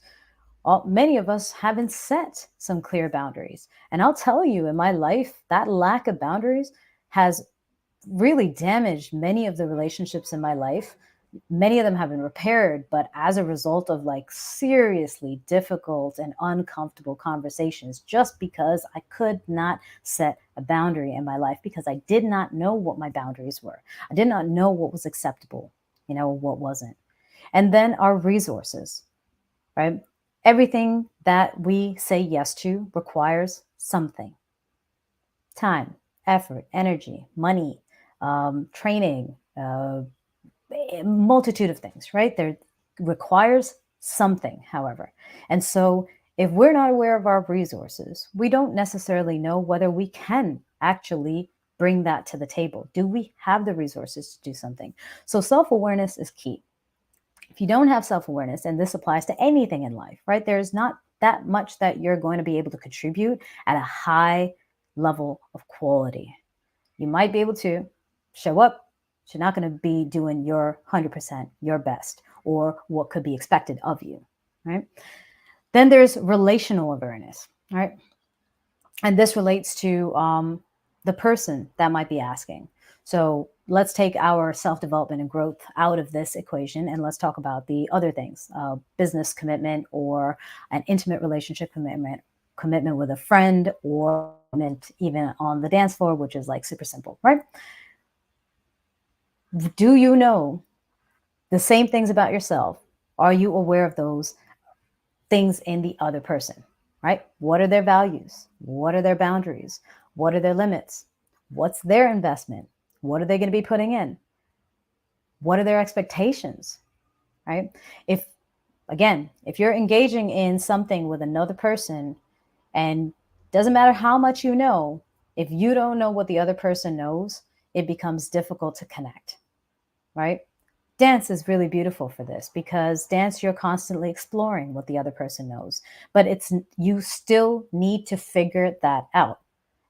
Many of us haven't set some clear boundaries. And I'll tell you, in my life, that lack of boundaries has really damaged many of the relationships in my life. Many of them have been repaired, but as a result of like seriously difficult and uncomfortable conversations, just because I could not set a boundary in my life because I did not know what my boundaries were. I did not know what was acceptable, what wasn't. And then our resources, right? Everything that we say yes to requires something: time, effort, energy, money, training, a multitude of things, right? There requires something, however. And so if we're not aware of our resources, we don't necessarily know whether we can actually bring that to the table. Do we have the resources to do something? So self-awareness is key. If you don't have self-awareness, and this applies to anything in life, right? There's not that much that you're going to be able to contribute at a high level of quality. You might be able to show up, but you're not going to be doing your 100%, your best, or what could be expected of you, right? Then there's relational awareness, right? And this relates to the person that might be asking. So let's take our self-development and growth out of this equation, and let's talk about the other things: business commitment, or an intimate relationship commitment with a friend, or even on the dance floor, which is like super simple, right? Do you know the same things about yourself? Are you aware of those things in the other person, right? What are their values? What are their boundaries? What are their limits? What's their investment? What are they going to be putting in? What are their expectations, right? If you're engaging in something with another person, and doesn't matter how much you know, if you don't know what the other person knows, it becomes difficult to connect, right? Dance is really beautiful for this, because dance, you're constantly exploring what the other person knows, but you still need to figure that out.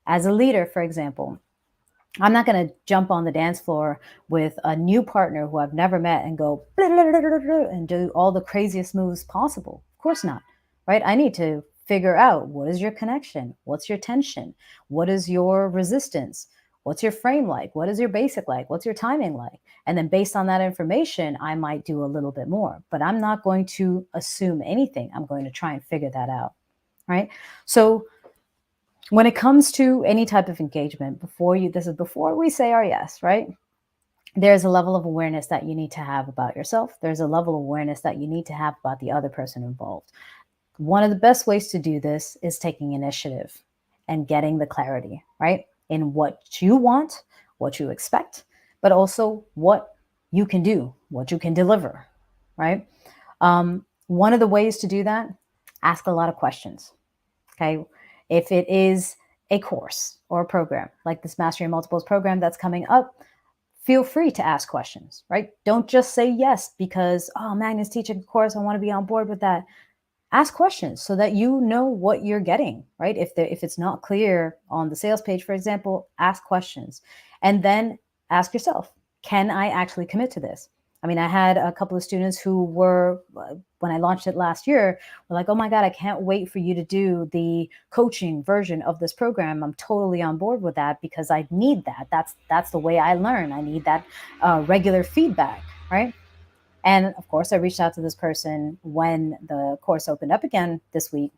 As a leader, for example, I'm not going to jump on the dance floor with a new partner who I've never met and go and do all the craziest moves possible. Of course not, right? I need to figure out, what is your connection? What's your tension? What is your resistance? What's your frame like? What is your basic like? What's your timing like? And then based on that information, I might do a little bit more, but I'm not going to assume anything. I'm going to try and figure that out, right? So when it comes to any type of engagement, this is before we say our yes, right? There's a level of awareness that you need to have about yourself. There's a level of awareness that you need to have about the other person involved. One of the best ways to do this is taking initiative and getting the clarity, right? In what you want, what you expect, but also what you can do, what you can deliver, right? One of the ways to do that, ask a lot of questions. Okay. If it is a course or a program like this Mastery in Multiples program that's coming up, feel free to ask questions, right? Don't just say yes because, oh, Magna's teaching a course. I want to be on board with that. Ask questions so that you know what you're getting, right? If it's not clear on the sales page, for example, ask questions. And then ask yourself, can I actually commit to this? I mean, I had a couple of students who were, when I launched it last year, were like, oh my God, I can't wait for you to do the coaching version of this program. I'm totally on board with that because I need that. That's the way I learn. I need that regular feedback, right? And of course, I reached out to this person when the course opened up again this week.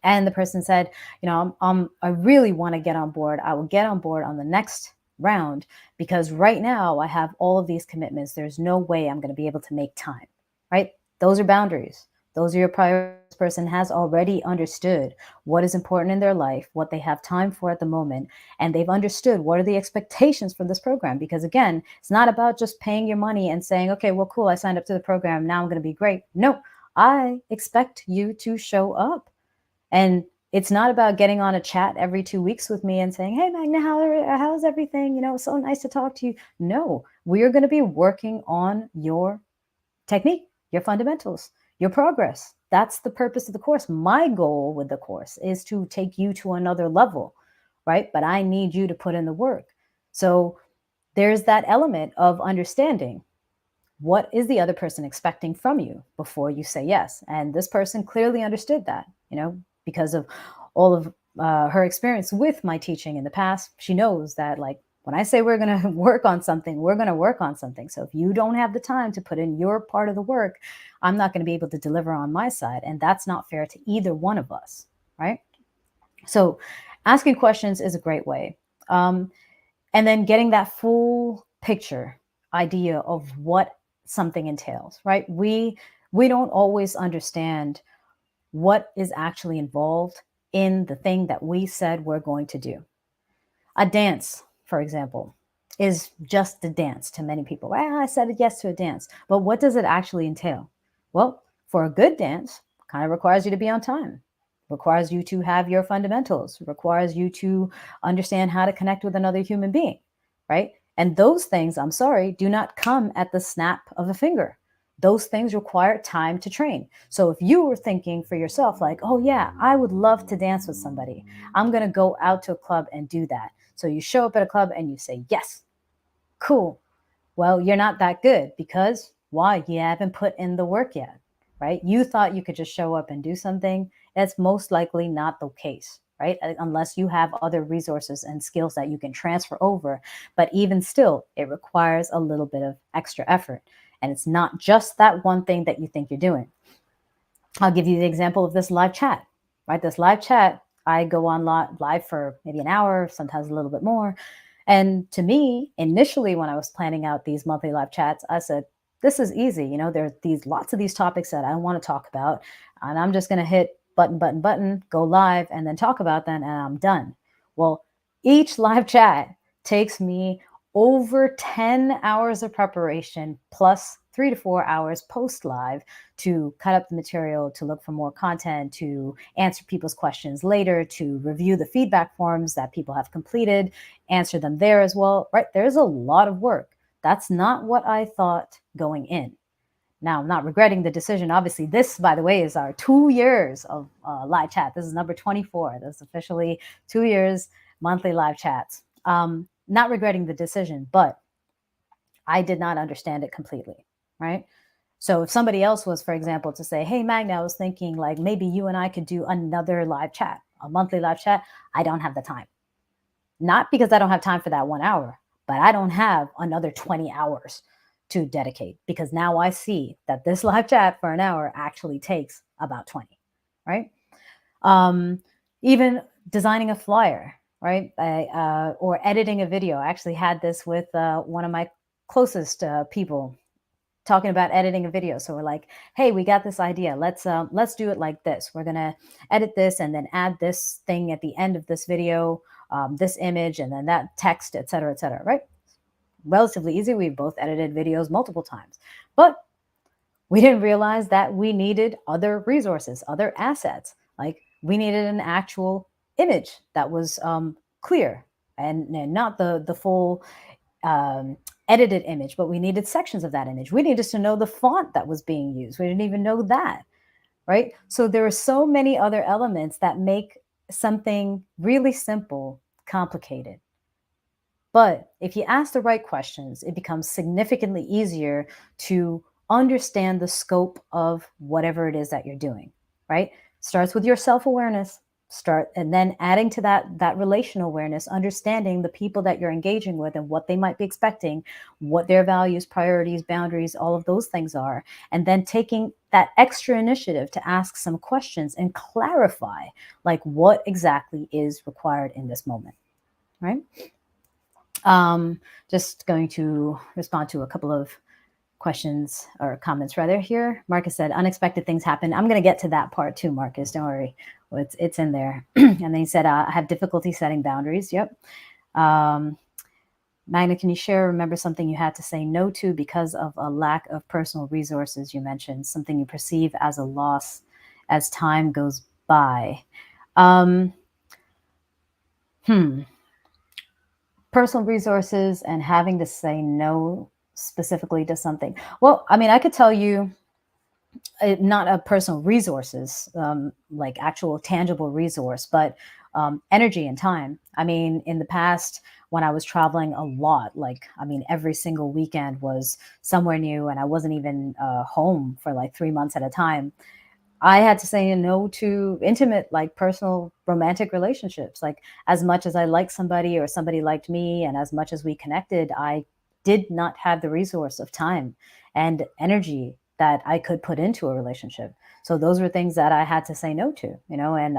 And the person said, I really want to get on board. I will get on board on the next round because right now I have all of these commitments. There's no way I'm going to be able to make time, right? Those are boundaries. Those are your priorities. This person has already understood what is important in their life, what they have time for at the moment, and they've understood what are the expectations from this program. Because again, it's not about just paying your money and saying, okay, well, cool, I signed up to the program. Now I'm going to be great. No, I expect you to show up. And it's not about getting on a chat every 2 weeks with me and saying, hey, Magna, how's everything? So nice to talk to you. No, we're going to be working on your technique, your fundamentals, your progress. That's the purpose of the course. My goal with the course is to take you to another level, right? But I need you to put in the work. So there's that element of understanding what is the other person expecting from you before you say yes. And this person clearly understood that, because of all of her experience with my teaching in the past. She knows that, like, when I say we're going to work on something, we're going to work on something. So if you don't have the time to put in your part of the work, I'm not going to be able to deliver on my side. And that's not fair to either one of us, right? So asking questions is a great way. And then getting that full picture idea of what something entails, right? We don't always understand what is actually involved in the thing that we said we're going to do. A dance, for example, is just a dance to many people. Well, I said yes to a dance, but what does it actually entail? Well, for a good dance, kind of requires you to be on time, requires you to have your fundamentals, requires you to understand how to connect with another human being, right? And those things, I'm sorry, do not come at the snap of a finger. Those things require time to train. So if you were thinking for yourself, like, oh yeah, I would love to dance with somebody, I'm going to go out to a club and do that. So you show up at a club and you say, yes, cool. Well, you're not that good because why? You haven't put in the work yet, right? You thought you could just show up and do something. That's most likely not the case, right? Unless you have other resources and skills that you can transfer over. But even still, it requires a little bit of extra effort. And it's not just that one thing that you think you're doing. I'll give you the example of this live chat, right? This live chat, I go on live for maybe an hour, sometimes a little bit more. And to me, initially, when I was planning out these monthly live chats, I said, this is easy. There's lots of these topics that I want to talk about, and I'm just going to hit button, go live, and then talk about them, and I'm done. Well, each live chat takes me over 10 hours of preparation plus 3 to 4 hours post live to cut up the material, to look for more content, to answer people's questions later, to review the feedback forms that people have completed, answer them there as well, right? There's a lot of work. That's not what I thought going in. Now, I'm not regretting the decision. Obviously, this, by the way, is our 2 years of live chat. This is number 24. This is officially 2 years monthly live chats. Not regretting the decision, but I did not understand it completely, right? So if somebody else was, for example, to say, hey, Magna, I was thinking like maybe you and I could do another live chat, a monthly live chat. I don't have the time. Not because I don't have time for that 1 hour, but I don't have another 20 hours to dedicate because now I see that this live chat for an hour actually takes about 20, right? Even designing a flyer, right? Or editing a video. I actually had this with one of my closest people talking about editing a video. So we're like, hey, we got this idea. Let's do it like this. We're gonna edit this and then add this thing at the end of this video, this image, and then that text, et cetera, right? Relatively easy. We've both edited videos multiple times, but we didn't realize that we needed other resources, other assets. Like we needed an actual image that was clear and not the full edited image, but we needed sections of that image. We needed to know the font that was being used. We didn't even know that, right? So there are so many other elements that make something really simple complicated. But if you ask the right questions, it becomes significantly easier to understand the scope of whatever it is that you're doing, right? Starts with your self-awareness, and then adding to that relational awareness, understanding the people that you're engaging with and what they might be expecting, what their values, priorities, boundaries, all of those things are, and then taking that extra initiative to ask some questions and clarify like what exactly is required in this moment, right? Just going to respond to a couple of questions or comments rather here. Marcus said, unexpected things happen. I'm going to get to that part too, Marcus. Don't worry. It's in there. And then he said, I have difficulty setting boundaries. Yep. Magna, can you share, remember something you had to say no to because of a lack of personal resources? You mentioned something you perceive as a loss as time goes by. Personal resources and having to say no specifically to something. Well, I mean, I could tell you not a personal resources, like actual tangible resource, but energy and time. I mean, in the past, when I was traveling a lot, like, I mean, every single weekend was somewhere new and I wasn't even home for like 3 months at a time. I had to say no to intimate, like personal romantic relationships. Like as much as I liked somebody or somebody liked me, and as much as we connected, I did not have the resource of time and energy that I could put into a relationship. So those were things that I had to say no to, and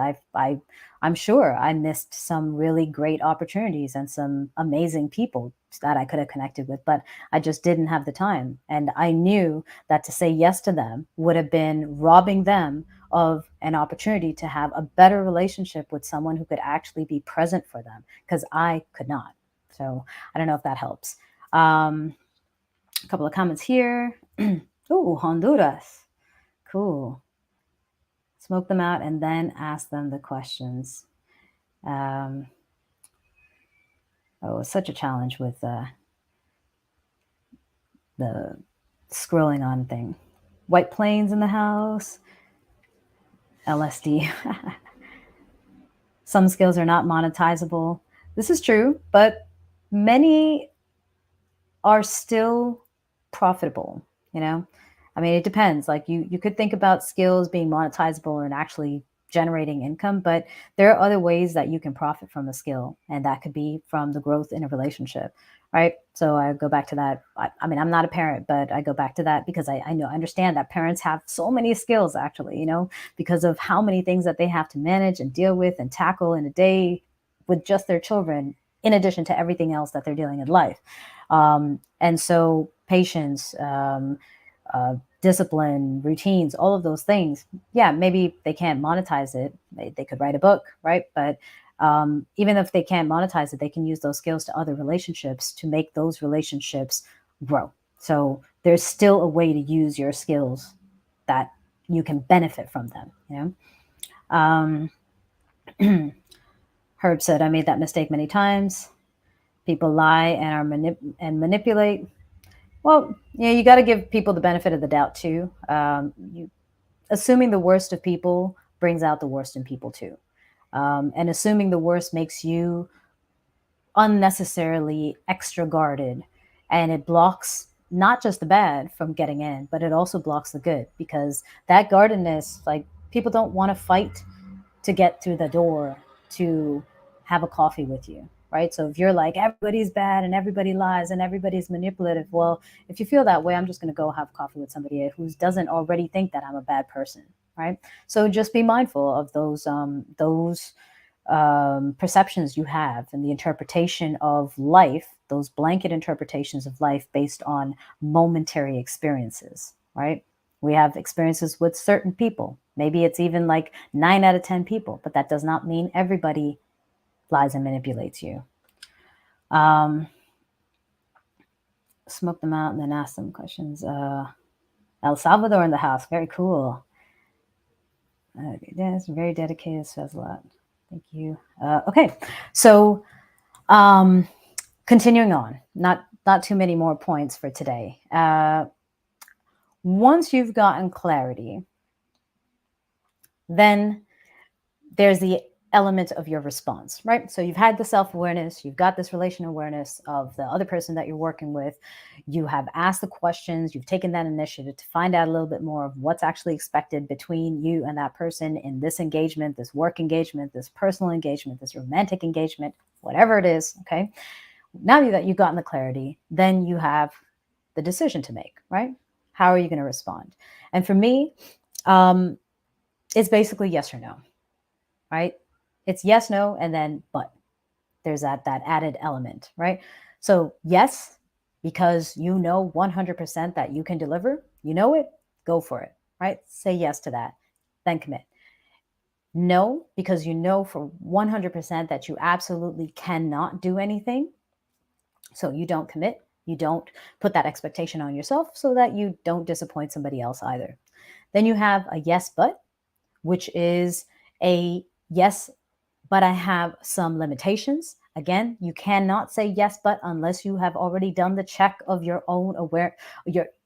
I'm sure I missed some really great opportunities and some amazing people that I could have connected with, but I just didn't have the time. And I knew that to say yes to them would have been robbing them of an opportunity to have a better relationship with someone who could actually be present for them, because I could not. So I don't know if that helps. A couple of comments here. Oh, Honduras. Cool. Smoke them out and then ask them the questions. Oh, it's such a challenge with the scrolling on thing. White Plains in the house. LSD. Some skills are not monetizable. This is true, but many are still profitable, I mean, it depends. Like you could think about skills being monetizable and actually generating income, but there are other ways that you can profit from a skill, and that could be from the growth in a relationship, right? So I go back to that. I mean, I'm not a parent, but I go back to that because I understand that parents have so many skills actually, because of how many things that they have to manage and deal with and tackle in a day with just their children, in addition to everything else that they're dealing in life. And so patience, discipline, routines, all of those things. Yeah, maybe they can't monetize it. They could write a book, right? But even if they can't monetize it, they can use those skills to other relationships to make those relationships grow. So there's still a way to use your skills that you can benefit from them, Herb said, I made that mistake many times. People lie and manipulate. Well, yeah, you got to give people the benefit of the doubt too. Assuming the worst of people brings out the worst in people too. And assuming the worst makes you unnecessarily extra guarded, and it blocks not just the bad from getting in, but it also blocks the good, because that guardedness, like people don't want to fight to get through the door to have a coffee with you, right? So if you're like, everybody's bad and everybody lies and everybody's manipulative, well, if you feel that way, I'm just going to go have coffee with somebody who doesn't already think that I'm a bad person, right? So just be mindful of those perceptions you have and the interpretation of life, those blanket interpretations of life based on momentary experiences, right? We have experiences with certain people. Maybe it's even like 9 out of 10 people, but that does not mean everybody lies and manipulates you. Smoke them out and then ask them questions. El Salvador in the house. Very cool. That's very dedicated. Says a lot. Thank you. Okay. So continuing on, not too many more points for today. Once you've gotten clarity, then there's the element of your response, right? So you've had the self-awareness, you've got this relational awareness of the other person that you're working with, you have asked the questions, you've taken that initiative to find out a little bit more of what's actually expected between you and that person in this engagement, this work engagement, this personal engagement, this romantic engagement, whatever it is, okay? Now that you've gotten the clarity, then you have the decision to make, right? How are you going to respond? And for me, it's basically yes or no, right? It's yes, no, and then but. There's that added element, right? So yes, because you know 100% that you can deliver, you know it, go for it, right? Say yes to that, then commit. No, because you know for 100% that you absolutely cannot do anything. So you don't commit, you don't put that expectation on yourself so that you don't disappoint somebody else either. Then you have a yes, but, which is a yes, but I have some limitations. Again, you cannot say yes, but unless you have already done the check of your own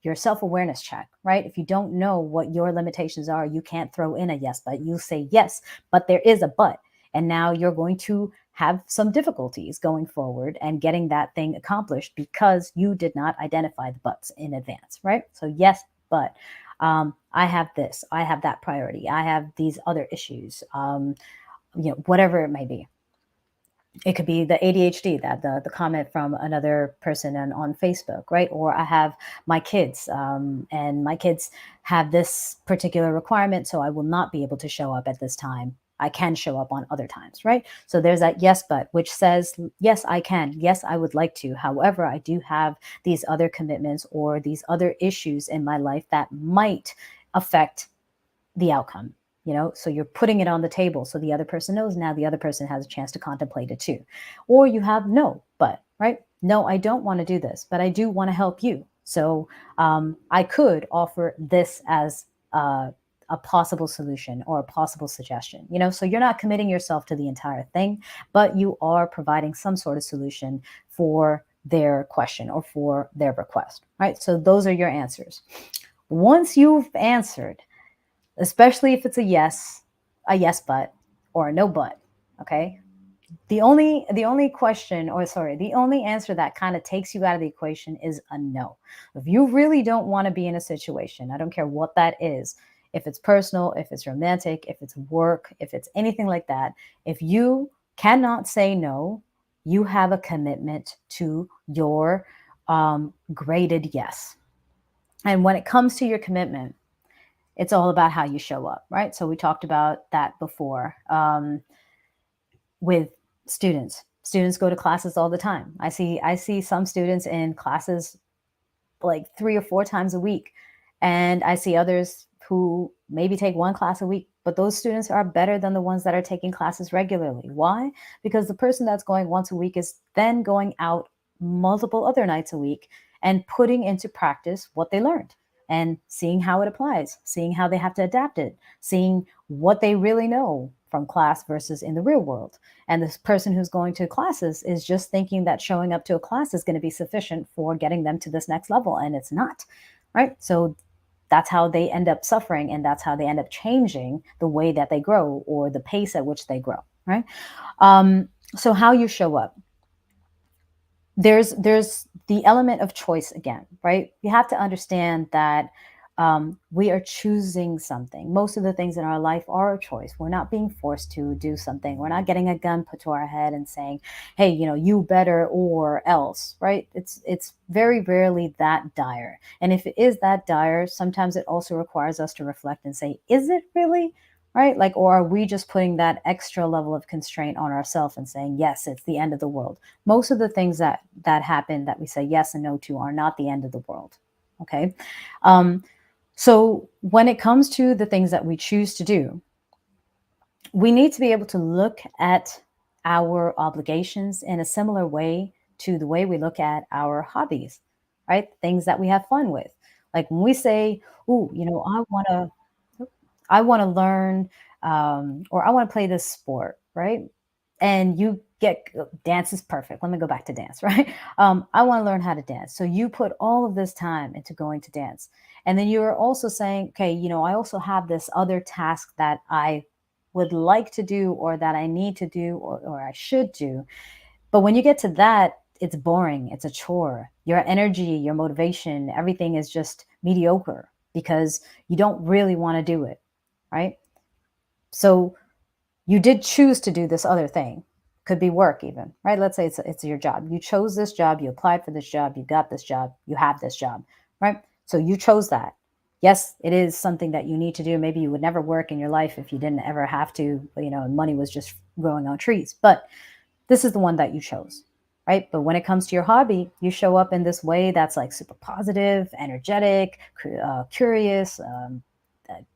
your self-awareness check, right? If you don't know what your limitations are, you can't throw in a yes, but you say yes, but there is a but. And now you're going to have some difficulties going forward and getting that thing accomplished because you did not identify the buts in advance, right? So yes, but I have this, I have that priority, I have these other issues, whatever it may be. It could be the ADHD, that the comment from another person on Facebook, right? Or I have my kids, and my kids have this particular requirement, so I will not be able to show up at this time. I can show up on other times, right? So there's that yes, but, which says, yes, I can. Yes, I would like to. However, I do have these other commitments or these other issues in my life that might affect the outcome. So you're putting it on the table so the other person knows. Now the other person has a chance to contemplate it too. Or you have no, but, right? No, I don't want to do this, but I do want to help you. So I could offer this as a possible solution or a possible suggestion, so you're not committing yourself to the entire thing, but you are providing some sort of solution for their question or for their request, right? So those are your answers. Once you've answered, especially if it's a yes but, or a no but, okay? The only question, or sorry, the only answer that kind of takes you out of the equation is a no. If you really don't want to be in a situation, I don't care what that is, if it's personal, if it's romantic, if it's work, if it's anything like that, if you cannot say no, you have a commitment to your graded yes. And when it comes to your commitment, it's all about how you show up, right? So we talked about that before with students. Students go to classes all the time. I see some students in classes like 3 or 4 times a week, and I see others who maybe take one class a week, but those students are better than the ones that are taking classes regularly. Why? Because the person that's going once a week is then going out multiple other nights a week and putting into practice what they learned and seeing how it applies, seeing how they have to adapt it, seeing what they really know from class versus in the real world. And this person who's going to classes is just thinking that showing up to a class is going to be sufficient for getting them to this next level, and it's not, right? So that's how they end up suffering, and that's how they end up changing the way that they grow or the pace at which they grow, right? So how you show up. There's the element of choice again, right? You have to understand that we are choosing something. Most of the things in our life are a choice. We're not being forced to do something. We're not getting a gun put to our head and saying, hey, you better or else, right? It's very rarely that dire. And if it is that dire, sometimes it also requires us to reflect and say, is it really? right? Like, or are we just putting that extra level of constraint on ourselves and saying, yes, it's the end of the world? Most of the things that happen that we say yes and no to are not the end of the world. Okay. So when it comes to the things that we choose to do, we need to be able to look at our obligations in a similar way to the way we look at our hobbies, right? Things that we have fun with. Like when we say, "Ooh, I want to learn, or I want to play this sport," right? And you get dance is perfect. Let me go back to dance, right? I want to learn how to dance. So you put all of this time into going to dance. And then you're also saying, okay, I also have this other task that I would like to do or that I need to do or I should do. But when you get to that, it's boring. It's a chore. Your energy, your motivation, everything is just mediocre because you don't really want to do it, right? So you did choose to do this other thing. Could be work even, right? Let's say it's your job. You chose this job, you applied for this job, you got this job, you have this job, right? So you chose that. Yes, it is something that you need to do. Maybe you would never work in your life if you didn't ever have to, and money was just growing on trees. But this is the one that you chose, right? But when it comes to your hobby, you show up in this way that's like super positive, energetic, curious,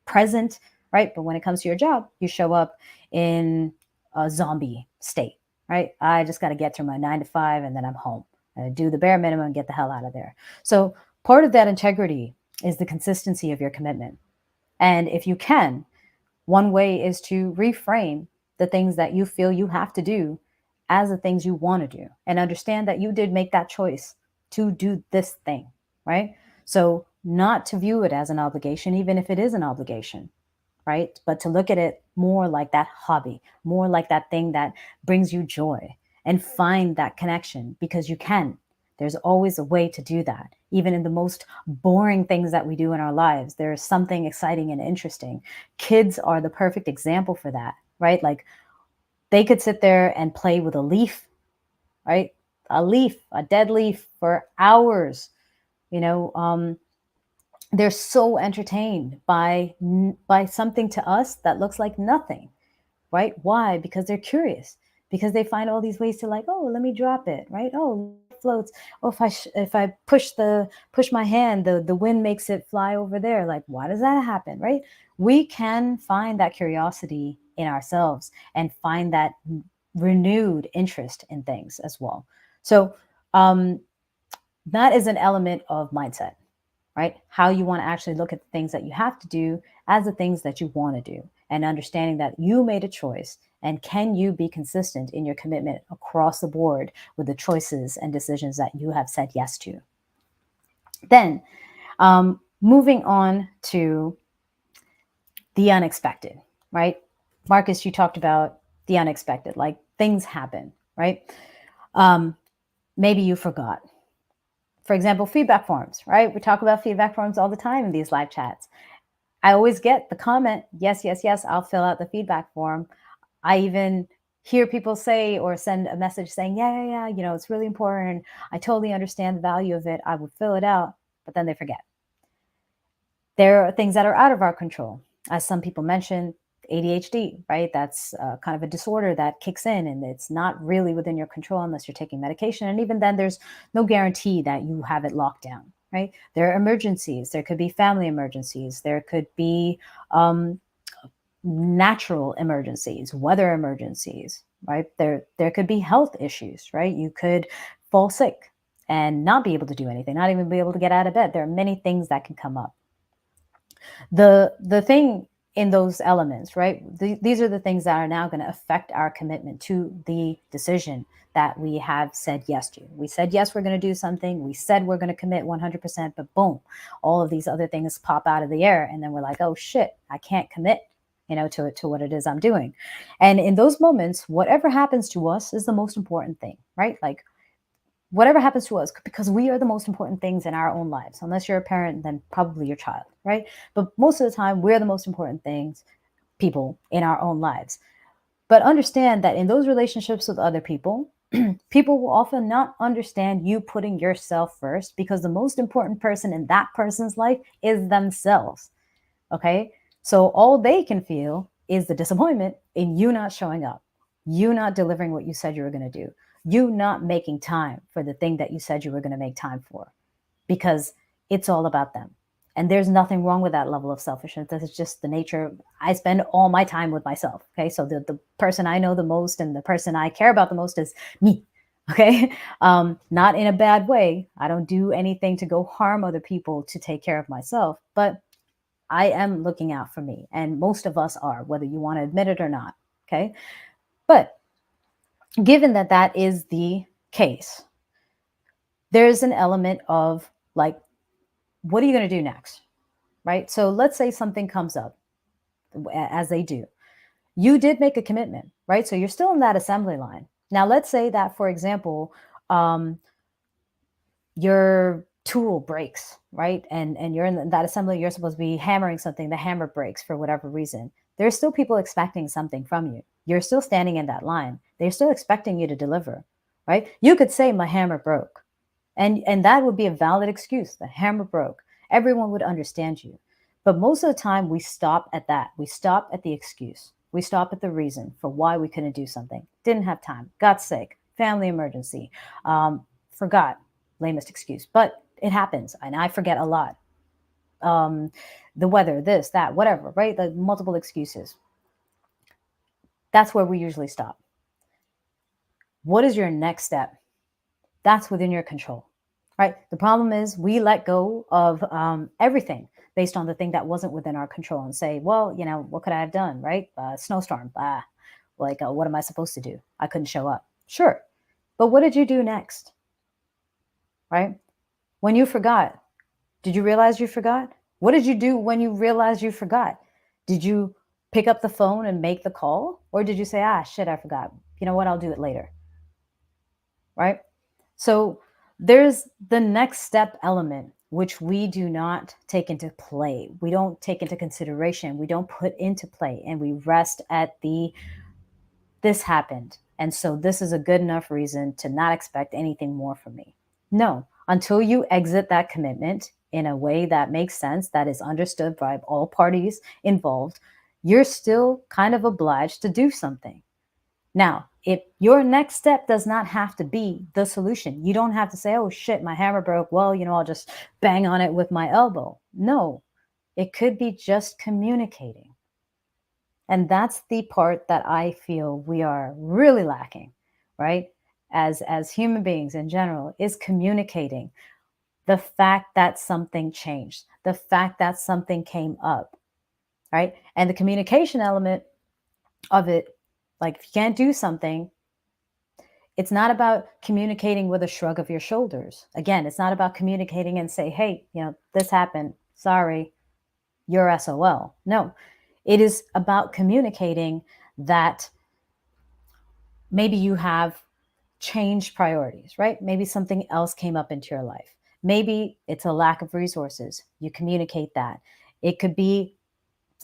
present, right? But when it comes to your job, you show up in a zombie state, right? I just got to get through my 9 to 5 and then I'm home. I do the bare minimum and get the hell out of there. So part of that integrity is the consistency of your commitment. And if you can, one way is to reframe the things that you feel you have to do as the things you want to do and understand that you did make that choice to do this thing, right? So, not to view it as an obligation, even if it is an obligation, right? But to look at it more like that hobby, more like that thing that brings you joy and find that connection because you can. There's always a way to do that. Even in the most boring things that we do in our lives, there's something exciting and interesting. Kids are the perfect example for that, right? Like they could sit there and play with a leaf, right? A leaf, a dead leaf for hours, you know, they're so entertained by something to us that looks like nothing, right? Why? Because they're curious, because they find all these ways to like, oh, let me drop it, right? Oh, it floats. Oh, if I push my hand, the wind makes it fly over there. Like, why does that happen, right? We can find that curiosity in ourselves and find that renewed interest in things as well. So um, that is an element of mindset, right? How you want to actually look at the things that you have to do as the things that you want to do, and understanding that you made a choice. And can you be consistent in your commitment across the board with the choices and decisions that you have said yes to? Then, moving on to the unexpected, right? Marcus, you talked about the unexpected, like things happen, right? Um, Maybe you forgot. For example, feedback forms, right? We talk about feedback forms all the time in these live chats. I always get the comment, yes, yes, yes, I'll fill out the feedback form. I even hear people say or send a message saying, yeah, yeah, yeah, it's really important. I totally understand the value of it. I would fill it out, but then they forget. There are things that are out of our control. As some people mention, ADHD, right? That's kind of a disorder that kicks in and it's not really within your control unless you're taking medication. And even then, there's no guarantee that you have it locked down, right? There are emergencies. There could be family emergencies. There could be natural emergencies, weather emergencies, right? There could be health issues, right? You could fall sick and not be able to do anything, not even be able to get out of bed. There are many things that can come up. The thing in those elements, right? These are the things that are now going to affect our commitment to the decision that we have said yes to. We said yes, we're going to do something. We said we're going to commit 100%, but boom, all of these other things pop out of the air, and then we're like, oh shit, I can't commit, to what it is I'm doing. And in those moments, whatever happens to us is the most important thing, right? Like whatever happens to us, because we are the most important things in our own lives. Unless you're a parent, then probably your child, right? But most of the time, we're the most important people in our own lives. But understand that in those relationships with other people, people will often not understand you putting yourself first, because the most important person in that person's life is themselves. Okay. So all they can feel is the disappointment in you not showing up, you not delivering what you said you were going to do, you not making time for the thing that you said you were going to make time for, because it's all about them. And there's nothing wrong with that level of selfishness. That's just the nature. I spend all my time with myself. Okay. So the person I know the most and the person I care about the most is me. Okay. Not in a bad way. I don't do anything to go harm other people to take care of myself, but I am looking out for me. And most of us are, whether you want to admit it or not. Okay. But given that that is the case, there's an element of like, what are you going to do next? Right? So let's say something comes up, as they do. You did make a commitment, right? So you're still in that assembly line. Now, let's say that, for example, your tool breaks, right? And you're in that assembly, you're supposed to be hammering something, the hammer breaks for whatever reason. There's still people expecting something from you. You're still standing in that line. They're still expecting you to deliver, right? You could say, my hammer broke. And that would be a valid excuse. The hammer broke. Everyone would understand you. But most of the time, we stop at that. We stop at the excuse. We stop at the reason for why we couldn't do something. Didn't have time. Got sick. Family emergency. Forgot. Lamest excuse. But it happens. And I forget a lot. The weather, this, that, whatever, right? The multiple excuses. That's where we usually stop. What is your next step? That's within your control, right? The problem is we let go of everything based on the thing that wasn't within our control and say, well, you know, what could I have done, right? Snowstorm, what am I supposed to do? I couldn't show up. Sure. But what did you do next, right? When you forgot, did you realize you forgot? What did you do when you realized you forgot? Did you pick up the phone and make the call? Or did you say, shit, I forgot. You know what? I'll do it later, right? So there's the next step element, which we do not take into play. We don't take into consideration. We don't put into play, and we rest at this happened. And so this is a good enough reason to not expect anything more from me. No, until you exit that commitment in a way that makes sense, that is understood by all parties involved, you're still kind of obliged to do something. Now, if your next step does not have to be the solution, you don't have to say, oh shit, my hammer broke. Well, I'll just bang on it with my elbow. No, it could be just communicating. And that's the part that I feel we are really lacking, right? As human beings in general, is communicating the fact that something changed, the fact that something came up, right? And the communication element of it, like if you can't do something, it's not about communicating with a shrug of your shoulders. Again, it's not about communicating and say, hey, this happened. Sorry, you're SOL. No, it is about communicating that maybe you have changed priorities, right? Maybe something else came up into your life. Maybe it's a lack of resources. You communicate that. It could be,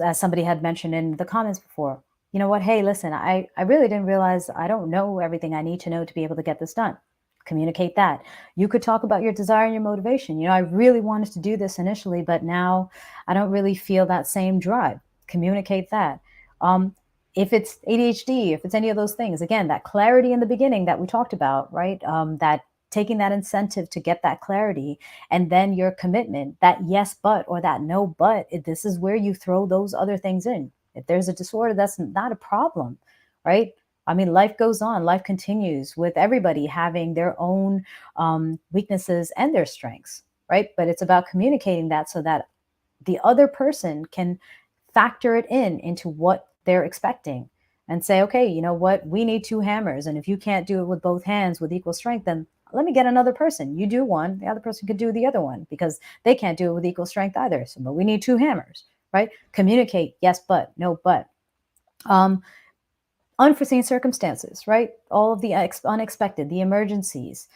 as somebody had mentioned in the comments before, you know what? Hey, listen, I really didn't realize I don't know everything I need to know to be able to get this done. Communicate that. You could talk about your desire and your motivation. I really wanted to do this initially, but now I don't really feel that same drive. Communicate that. If it's ADHD, if it's any of those things, again, that clarity in the beginning that we talked about, right? That taking that incentive to get that clarity, and then your commitment, that yes, but, or that no, but, this is where you throw those other things in. If there's a disorder, that's not a problem, right? I mean, life goes on, life continues with everybody having their own weaknesses and their strengths, right? But it's about communicating that so that the other person can factor it into what they're expecting and say, okay, you know what? We need two hammers. And if you can't do it with both hands with equal strength, then let me get another person. You do one, the other person could do the other one because they can't do it with equal strength either. So, but we need two hammers, right? Communicate, yes, but, no, but. Unforeseen circumstances, right? All of the unexpected, the emergencies,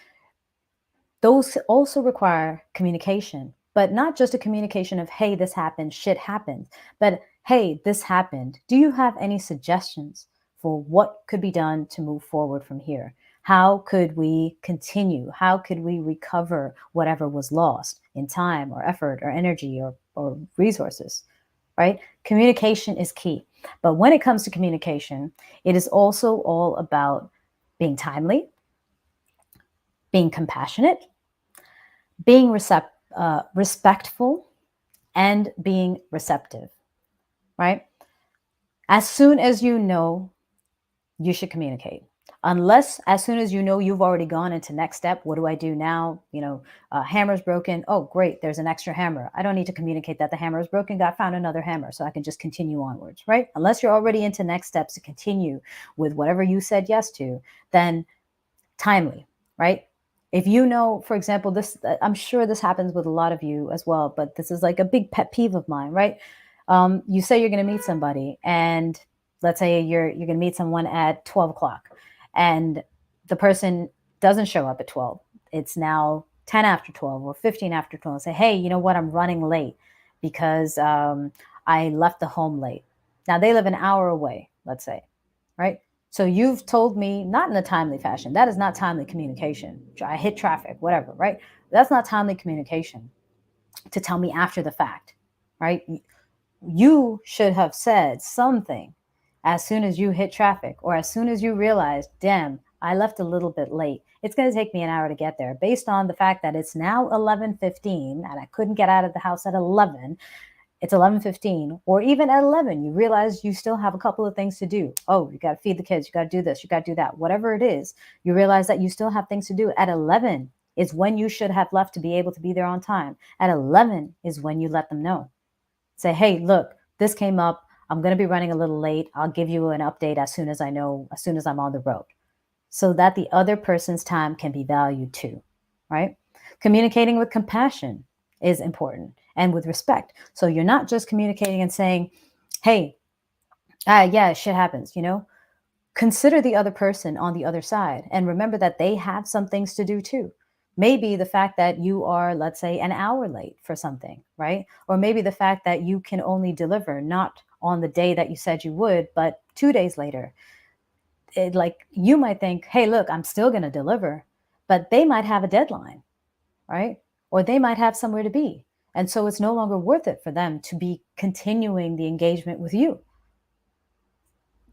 those also require communication, but not just a communication of, hey, this happened, shit happened, but hey, this happened. Do you have any suggestions for what could be done to move forward from here? How could we continue? How could we recover whatever was lost in time or effort or energy or resources, right? Communication is key. But when it comes to communication, it is also all about being timely, being compassionate, being respectful, and being receptive, right? As soon as you know, you should communicate. Unless as soon as you know you've already gone into next step, what do I do now? Hammer's broken. Oh, great, there's an extra hammer. I don't need to communicate that the hammer is broken. I found another hammer, so I can just continue onwards, right? Unless you're already into next steps to continue with whatever you said yes to, then timely, right? If you know, for example, this, I'm sure this happens with a lot of you as well, but this is like a big pet peeve of mine, right? You say you're going to meet somebody, and let's say you're going to meet someone at 12 o'clock, and the person doesn't show up at 12. It's now 10 after 12 or 15 after 12. Say, hey, you know what? I'm running late because I left the home late. Now they live an hour away, let's say, right? So you've told me not in a timely fashion. That is not timely communication. I hit traffic, whatever, right? That's not timely communication to tell me after the fact, right? You should have said something as soon as you hit traffic, or as soon as you realize, damn, I left a little bit late. It's going to take me an hour to get there, based on the fact that it's now 11:15 and I couldn't get out of the house at 11. It's 11:15, or even at 11, you realize you still have a couple of things to do. Oh, you got to feed the kids. You got to do this. You got to do that. Whatever it is, you realize that you still have things to do. At 11 is when you should have left to be able to be there on time. At 11 is when you let them know. Say, hey, look, this came up. I'm going to be running a little late. I'll give you an update as soon as I know, as soon as I'm on the road, so that the other person's time can be valued too, right? Communicating with compassion is important, and with respect. So you're not just communicating and saying, hey, yeah, shit happens, Consider the other person on the other side, and remember that they have some things to do too. Maybe the fact that you are, let's say, an hour late for something, right? Or maybe the fact that you can only deliver not on the day that you said you would, but 2 days later. Like, you might think, hey, look, I'm still going to deliver, but they might have a deadline, right? Or they might have somewhere to be. And so it's no longer worth it for them to be continuing the engagement with you.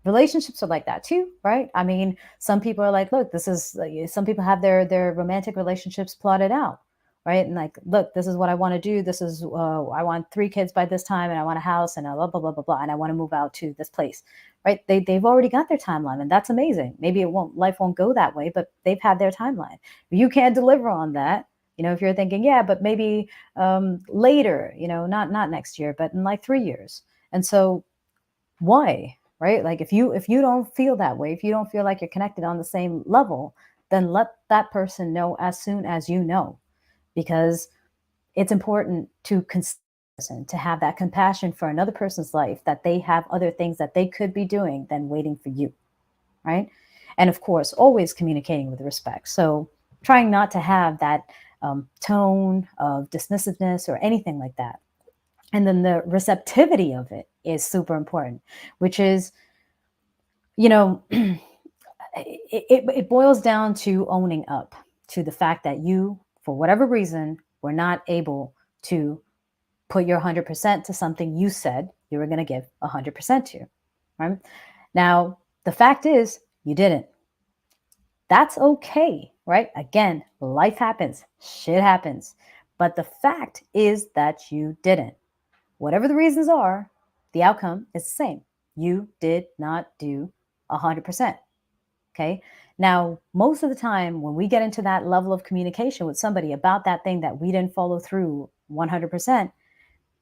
Relationships are like that too, right? I mean, some people are like, look, this is, some people have their romantic relationships plotted out, right? And like, look, this is what I want to do. This is, I want 3 kids by this time, and I want a house, and blah, blah, blah, blah, blah. And I want to move out to this place, right? They've already got their timeline, and that's amazing. Maybe life won't go that way, but they've had their timeline. You can't deliver on that. If you're thinking, yeah, but maybe later, not next year, but in like 3 years. And so why, right? Like, if you don't feel that way, if you don't feel like you're connected on the same level, then let that person know as soon as you know, because it's important to to have that compassion for another person's life, that they have other things that they could be doing than waiting for you, right? And of course, always communicating with respect. So trying not to have that tone of dismissiveness or anything like that. And then the receptivity of it is super important, which is, it boils down to owning up to the fact that you, for whatever reason, were not able to put your 100% to something you said you were going to give 100% to, right? Now, the fact is, you didn't. That's okay, right? Again, life happens, shit happens. But the fact is that you didn't. Whatever the reasons are, the outcome is the same. You did not do 100%. Okay. Now, most of the time when we get into that level of communication with somebody about that thing that we didn't follow through 100%,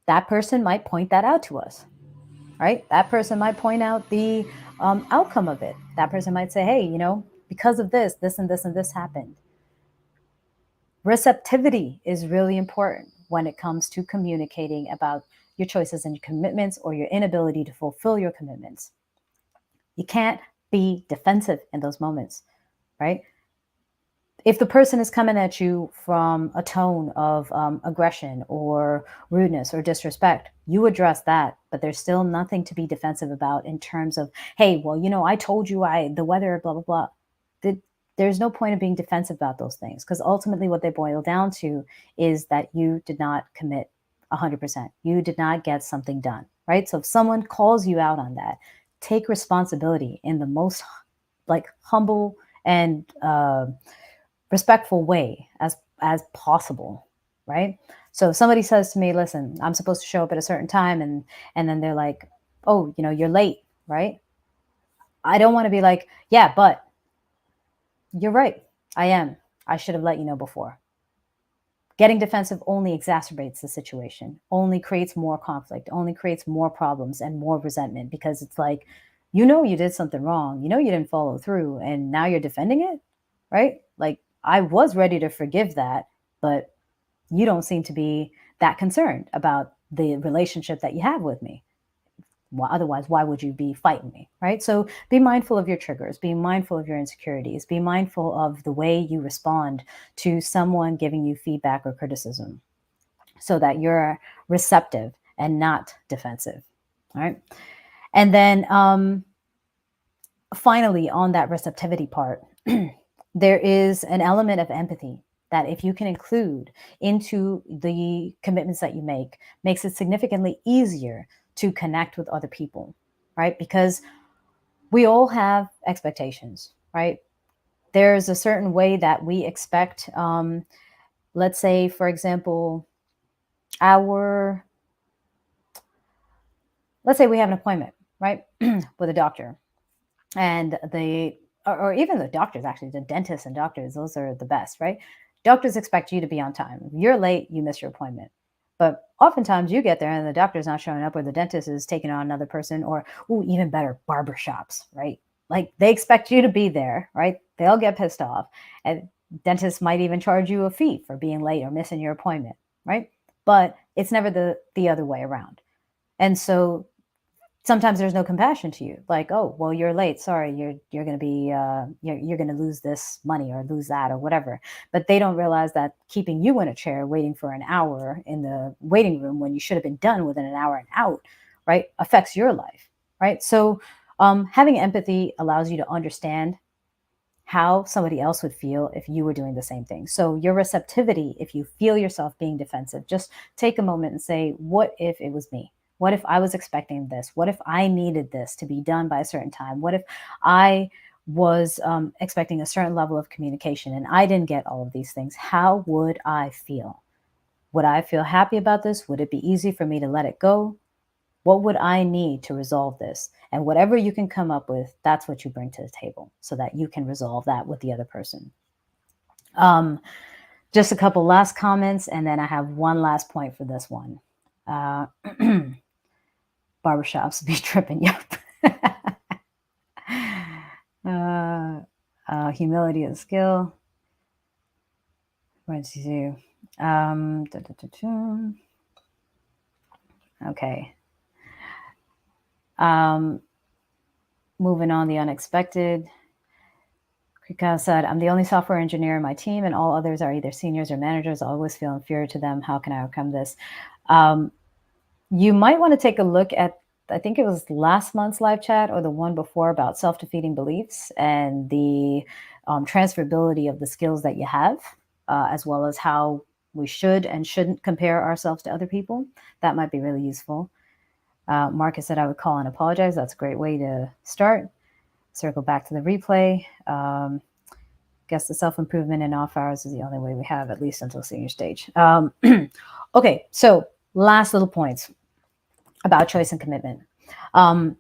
that person might point that out to us, right? That person might point out the outcome of it. That person might say, hey, because of this, this and this and this happened. Receptivity is really important when it comes to communicating about your choices and your commitments, or your inability to fulfill your commitments. You can't be defensive in those moments, right? If the person is coming at you from a tone of aggression or rudeness or disrespect, you address that, but there's still nothing to be defensive about in terms of, hey, well, I told you the weather, blah, blah, blah. There's no point of being defensive about those things, because ultimately what they boil down to is that you did not commit 100%. You did not get something done, right? So if someone calls you out on that, take responsibility in the most like humble and respectful way as possible, right? So if somebody says to me, listen, I'm supposed to show up at a certain time, and then they're like, oh, you're late, right? I don't want to be like, yeah, but you're right, I am. I should have let you know before. Getting defensive only exacerbates the situation, only creates more conflict, only creates more problems and more resentment, because it's like, you did something wrong, you didn't follow through, and now you're defending it, right? Like, I was ready to forgive that, but you don't seem to be that concerned about the relationship that you have with me. Well, otherwise, why would you be fighting me, right? So be mindful of your triggers, be mindful of your insecurities, be mindful of the way you respond to someone giving you feedback or criticism, so that you're receptive and not defensive. All right. And then finally, on that receptivity part, there is an element of empathy that, if you can include into the commitments that you make, makes it significantly easier to connect with other people, right? Because we all have expectations, right? There's a certain way that we expect, let's say, for example, our, let's say we have an appointment, right, with a doctor, and or even the doctors, actually, the dentists and doctors, those are the best, right? Doctors expect you to be on time. If you're late, you miss your appointment. But oftentimes you get there and the doctor's not showing up, or the dentist is taking on another person, or, ooh, even better, barbershops, right? Like, they expect you to be there, right? They'll get pissed off. And dentists might even charge you a fee for being late or missing your appointment, right? But it's never the other way around. And sometimes there's no compassion to you, like, oh, well, you're late, sorry, you're going to be you're going to lose this money or lose that or whatever. But they don't realize that keeping you in a chair waiting for an hour in the waiting room when you should have been done within an hour and out, right, affects your life, right? So having empathy allows you to understand how somebody else would feel if you were doing the same thing. So your receptivity, if you feel yourself being defensive, just take a moment and say, what if it was me? What if I was expecting this? What if I needed this to be done by a certain time? What if I was expecting a certain level of communication and I didn't get all of these things? How would I feel? Would I feel happy about this? Would it be easy for me to let it go? What would I need to resolve this? And whatever you can come up with, that's what you bring to the table, so that you can resolve that with the other person. Just a couple last comments, and then I have one last point for this one. Barbershops be tripping you up. Humility is skill. What did you do? Okay. Moving on, the unexpected. Krika said, I'm the only software engineer in my team, and all others are either seniors or managers. I always feel inferior to them. How can I overcome this? You might want to take a look at, I think it was last month's live chat or the one before, about self-defeating beliefs and the transferability of the skills that you have, as well as how we should and shouldn't compare ourselves to other people. That might be really useful. Marcus said, I would call and apologize. That's a great way to start. Circle back to the replay. Guess the self-improvement in off hours is the only way we have, at least until senior stage. Okay, so last little points about choice and commitment. And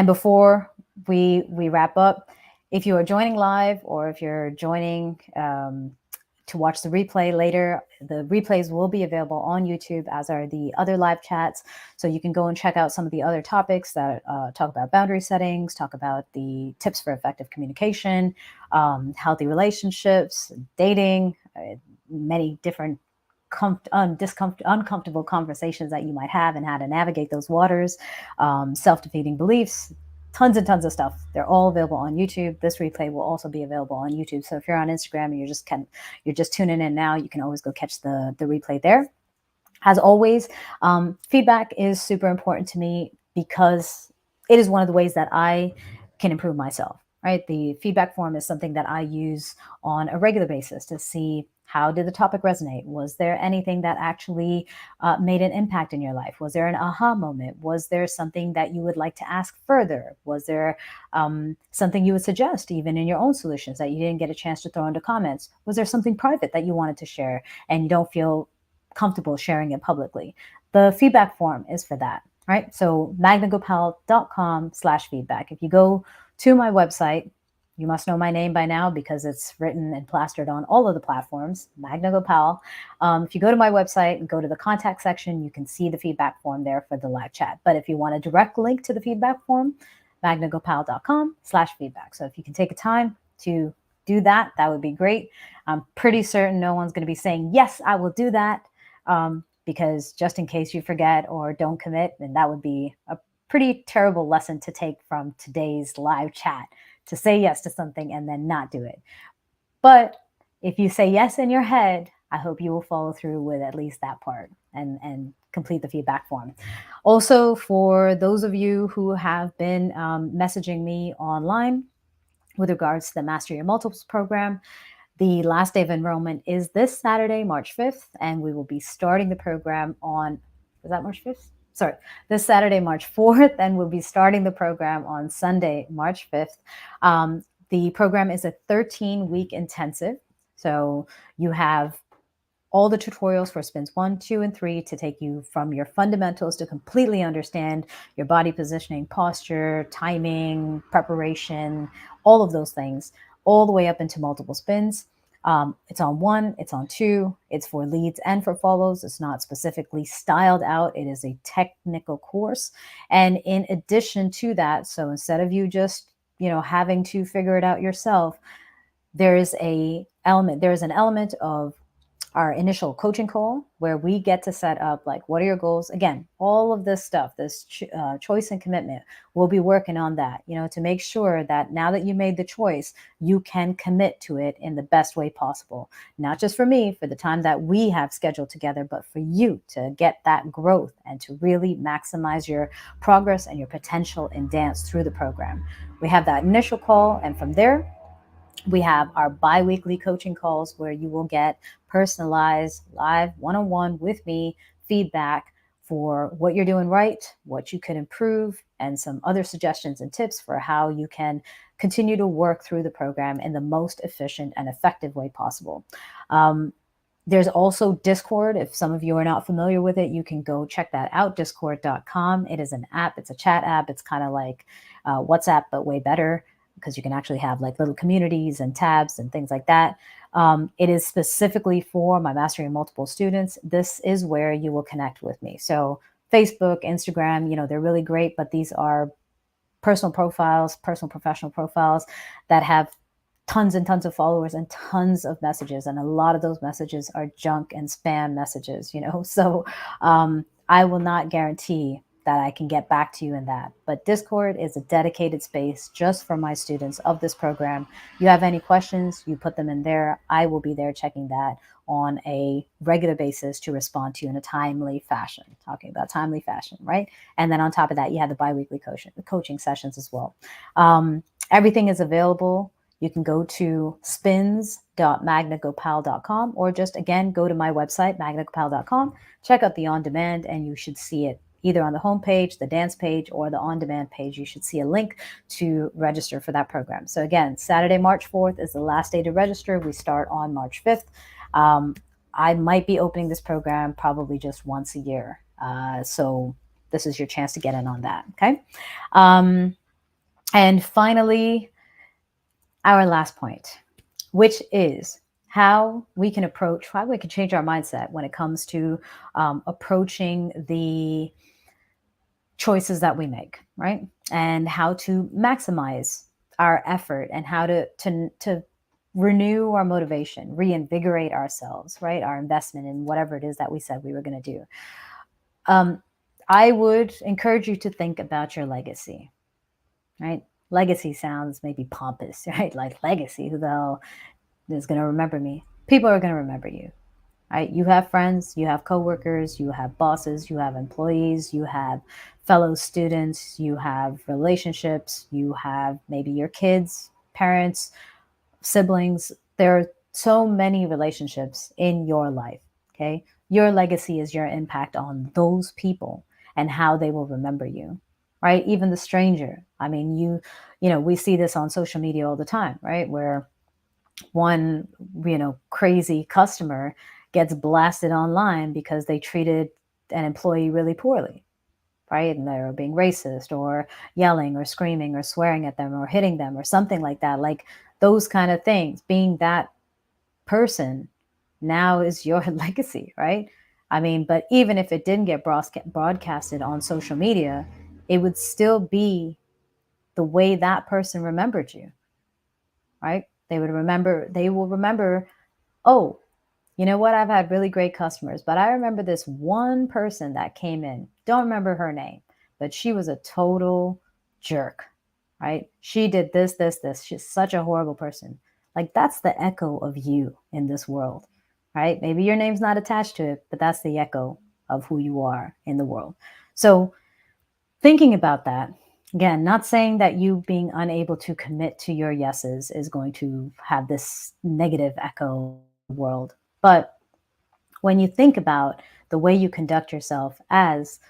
before we wrap up, if you are joining live, or if you're joining to watch the replay later, the replays will be available on YouTube, as are the other live chats. So you can go and check out some of the other topics that talk about boundary settings, talk about the tips for effective communication, healthy relationships, dating, many different uncomfortable conversations that you might have, and how to navigate those waters, self-defeating beliefs, tons and tons of stuff. They're all available on YouTube. This replay will also be available on YouTube. So if you're on Instagram and you're just tuning in now, you can always go catch the replay there. As always, feedback is super important to me, because it is one of the ways that I can improve myself, right? The feedback form is something that I use on a regular basis to see How did the topic resonate? Was there anything that actually made an impact in your life? Was there an aha moment? Was there something that you would like to ask further? Was there something you would suggest even in your own solutions that you didn't get a chance to throw into comments? Was there something private that you wanted to share and you don't feel comfortable sharing it publicly? The feedback form is for that, right? So magnagopal.com/feedback. If you go to my website, you must know my name by now because it's written and plastered on all of the platforms, Magna Gopal. If you go to my website and go to the contact section, you can see the feedback form there for the live chat. But if you want a direct link to the feedback form, magnagopal.com/feedback. So if you can take a time to do that, that would be great. I'm pretty certain no one's going to be saying, yes, I will do that, because just in case you forget or don't commit, then that would be a pretty terrible lesson to take from today's live chat, to say yes to something and then not do it. But if you say yes in your head, I hope you will follow through with at least that part and complete the feedback form. Also, for those of you who have been messaging me online with regards to the Master Your Multiples program, the last day of enrollment is this Saturday, March 5th, and we will be starting the program on, is that March 5th? Sorry, this Saturday, March 4th, and we'll be starting the program on Sunday, March 5th. The program is a 13-week intensive. So you have all the tutorials for spins 1, 2, and 3 to take you from your fundamentals to completely understand your body positioning, posture, timing, preparation, all of those things, all the way up into multiple spins. It's on 1, it's on 2, it's for leads and for follows. It's not specifically styled out. It is a technical course. And in addition to that, so instead of you just, having to figure it out yourself, there is an element of our initial coaching call where we get to set up, like, what are your goals? Again, all of this stuff, this choice and commitment, we'll be working on that, to make sure that now that you made the choice, you can commit to it in the best way possible. Not just for me, for the time that we have scheduled together, but for you to get that growth and to really maximize your progress and your potential in dance through the program. We have that initial call, and from there, we have our bi-weekly coaching calls where you will get personalized live one-on-one with me feedback for what you're doing right, what you could improve, and some other suggestions and tips for how you can continue to work through the program in the most efficient and effective way possible. There's also Discord. If some of you are not familiar with it, you can go check that out, discord.com. It is an app. It's a chat app. It's kind of like WhatsApp, but way better, because you can actually have like little communities and tabs and things like that. It is specifically for my Master Your Multiple students. This is where you will connect with me. So Facebook, Instagram, they're really great, but these are personal profiles, personal professional profiles that have tons and tons of followers and tons of messages. And a lot of those messages are junk and spam messages, So I will not guarantee that I can get back to you in that. But Discord is a dedicated space just for my students of this program. You have any questions, you put them in there. I will be there checking that on a regular basis to respond to you in a timely fashion. Talking about timely fashion, right? And then on top of that, you have the bi-weekly coaching sessions as well. Everything is available. You can go to spins.magnagopal.com, or just, again, go to my website, magnagopal.com, check out the on-demand, and you should see it either on the homepage, the dance page, or the on-demand page. You should see a link to register for that program. So again, Saturday, March 4th is the last day to register. We start on March 5th. I might be opening this program probably just once a year. So this is your chance to get in on that, okay? And finally, our last point, which is how we can change our mindset when it comes to approaching the choices that we make, right? And how to maximize our effort and how to renew our motivation, reinvigorate ourselves, right? Our investment in whatever it is that we said we were going to do. I would encourage you to think about your legacy, right? Legacy sounds maybe pompous, right? Like, legacy, who the hell is going to remember me? People are going to remember you, right? You have friends, you have coworkers, you have bosses, you have employees, you have fellow students, you have relationships, you have maybe your kids, parents, siblings. There are so many relationships in your life. Okay. Your legacy is your impact on those people and how they will remember you, right? Even the stranger. I mean, we see this on social media all the time, right? Where one, crazy customer gets blasted online because they treated an employee really poorly, right? And they're being racist or yelling or screaming or swearing at them or hitting them or something like that. Like those kind of things, being that person now is your legacy, right? I mean, but even if it didn't get broadcasted on social media, it would still be the way that person remembered you, right? They will remember, oh, you know what? I've had really great customers, but I remember this one person that came in. Don't remember her name, but she was a total jerk, right? She did this, this, this. She's such a horrible person. Like that's the echo of you in this world, right? Maybe your name's not attached to it, but that's the echo of who you are in the world. So thinking about that, again, not saying that you being unable to commit to your yeses is going to have this negative echo world, but when you think about the way you conduct yourself as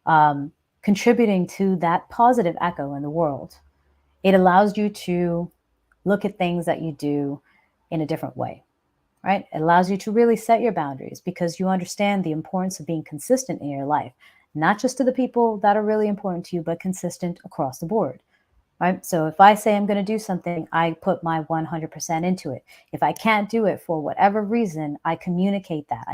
um, contributing to that positive echo in the world, it allows you to look at things that you do in a different way, right? It allows you to really set your boundaries because you understand the importance of being consistent in your life, not just to the people that are really important to you, but consistent across the board. Right. So if I say I'm going to do something, I put my 100% into it. If I can't do it for whatever reason, I communicate that.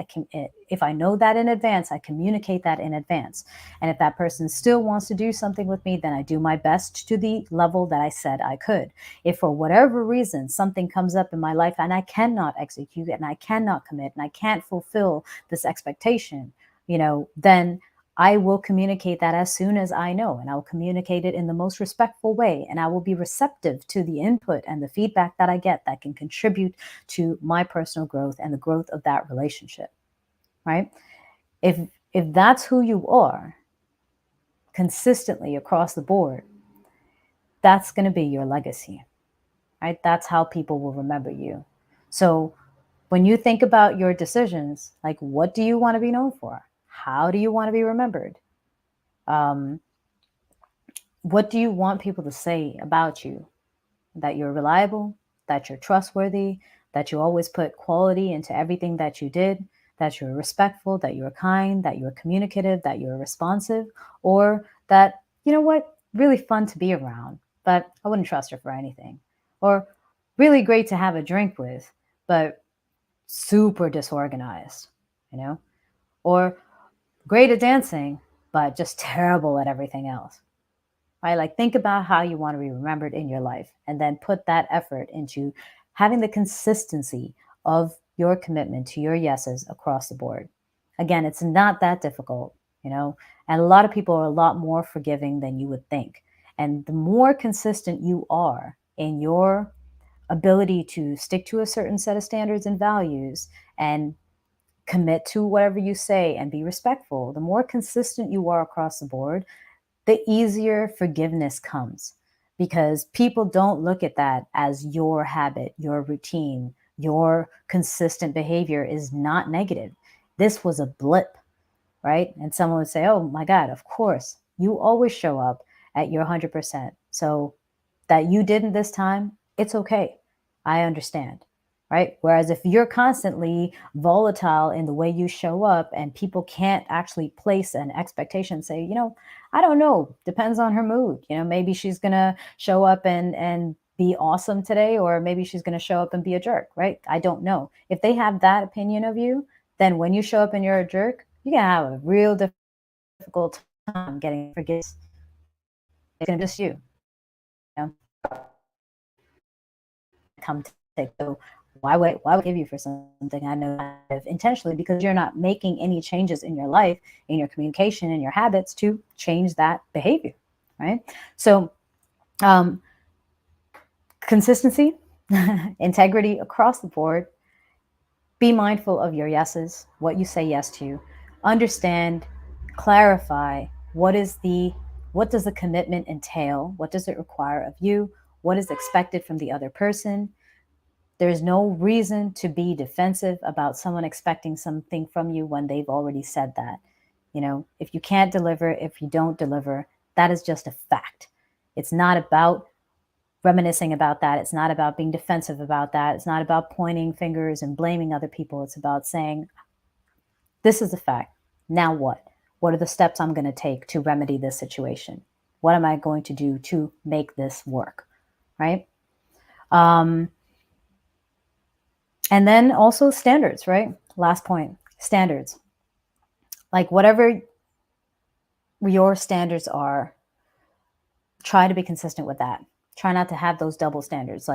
If I know that in advance, I communicate that in advance. And if that person still wants to do something with me, then I do my best to the level that I said I could. If for whatever reason something comes up in my life and I cannot execute it and I cannot commit and I can't fulfill this expectation, then I will communicate that as soon as I know, and I will communicate it in the most respectful way. And I will be receptive to the input and the feedback that I get that can contribute to my personal growth and the growth of that relationship, right? If if that's who you are consistently across the board, that's going to be your legacy, right? That's how people will remember you. So when you think about your decisions, like what do you want to be known for? How do you want to be remembered? Um, what do you want people to say about you? That you're reliable, that you're trustworthy, that you always put quality into everything that you did, that you're respectful, that you're kind, that you're communicative, that you're responsive, or that, you know what, really fun to be around, but I wouldn't trust her for anything. Or really great to have a drink with, but super disorganized, you know? Or great at dancing, but just terrible at everything else, right? Like think about how you want to be remembered in your life and then put that effort into having the consistency of your commitment to your yeses across the board. Again, it's not that difficult, and a lot of people are a lot more forgiving than you would think. And the more consistent you are in your ability to stick to a certain set of standards and values and commit to whatever you say and be respectful, the more consistent you are across the board, the easier forgiveness comes because people don't look at that as your habit, your routine, your consistent behavior is not negative. This was a blip, right? And someone would say, oh my God, of course, you always show up at your 100%. So that you didn't this time, it's okay. I understand, right? Whereas if you're constantly volatile in the way you show up and people can't actually place an expectation, say, I don't know, depends on her mood. Maybe she's going to show up and be awesome today, or maybe she's going to show up and be a jerk, right? I don't know. If they have that opinion of you, then when you show up and you're a jerk, you're going to have a real difficult time getting forgiveness. It's going to be just you know, come to take. So why would I give you for something I know intentionally because you're not making any changes in your life, in your communication, in your habits to change that behavior, right? So consistency, integrity across the board. Be mindful of your yeses, what you say yes to. Understand, clarify what does the commitment entail? What does it require of you? What is expected from the other person? There's no reason to be defensive about someone expecting something from you when they've already said that. If you can't deliver, if you don't deliver, that is just a fact. It's not about reminiscing about that. It's not about being defensive about that. It's not about pointing fingers and blaming other people. It's about saying, this is a fact. Now what? What are the steps I'm going to take to remedy this situation? What am I going to do to make this work? Right? And then also standards, right? Last point, standards. Like whatever your standards are, try to be consistent with that. Try not to have those double standards,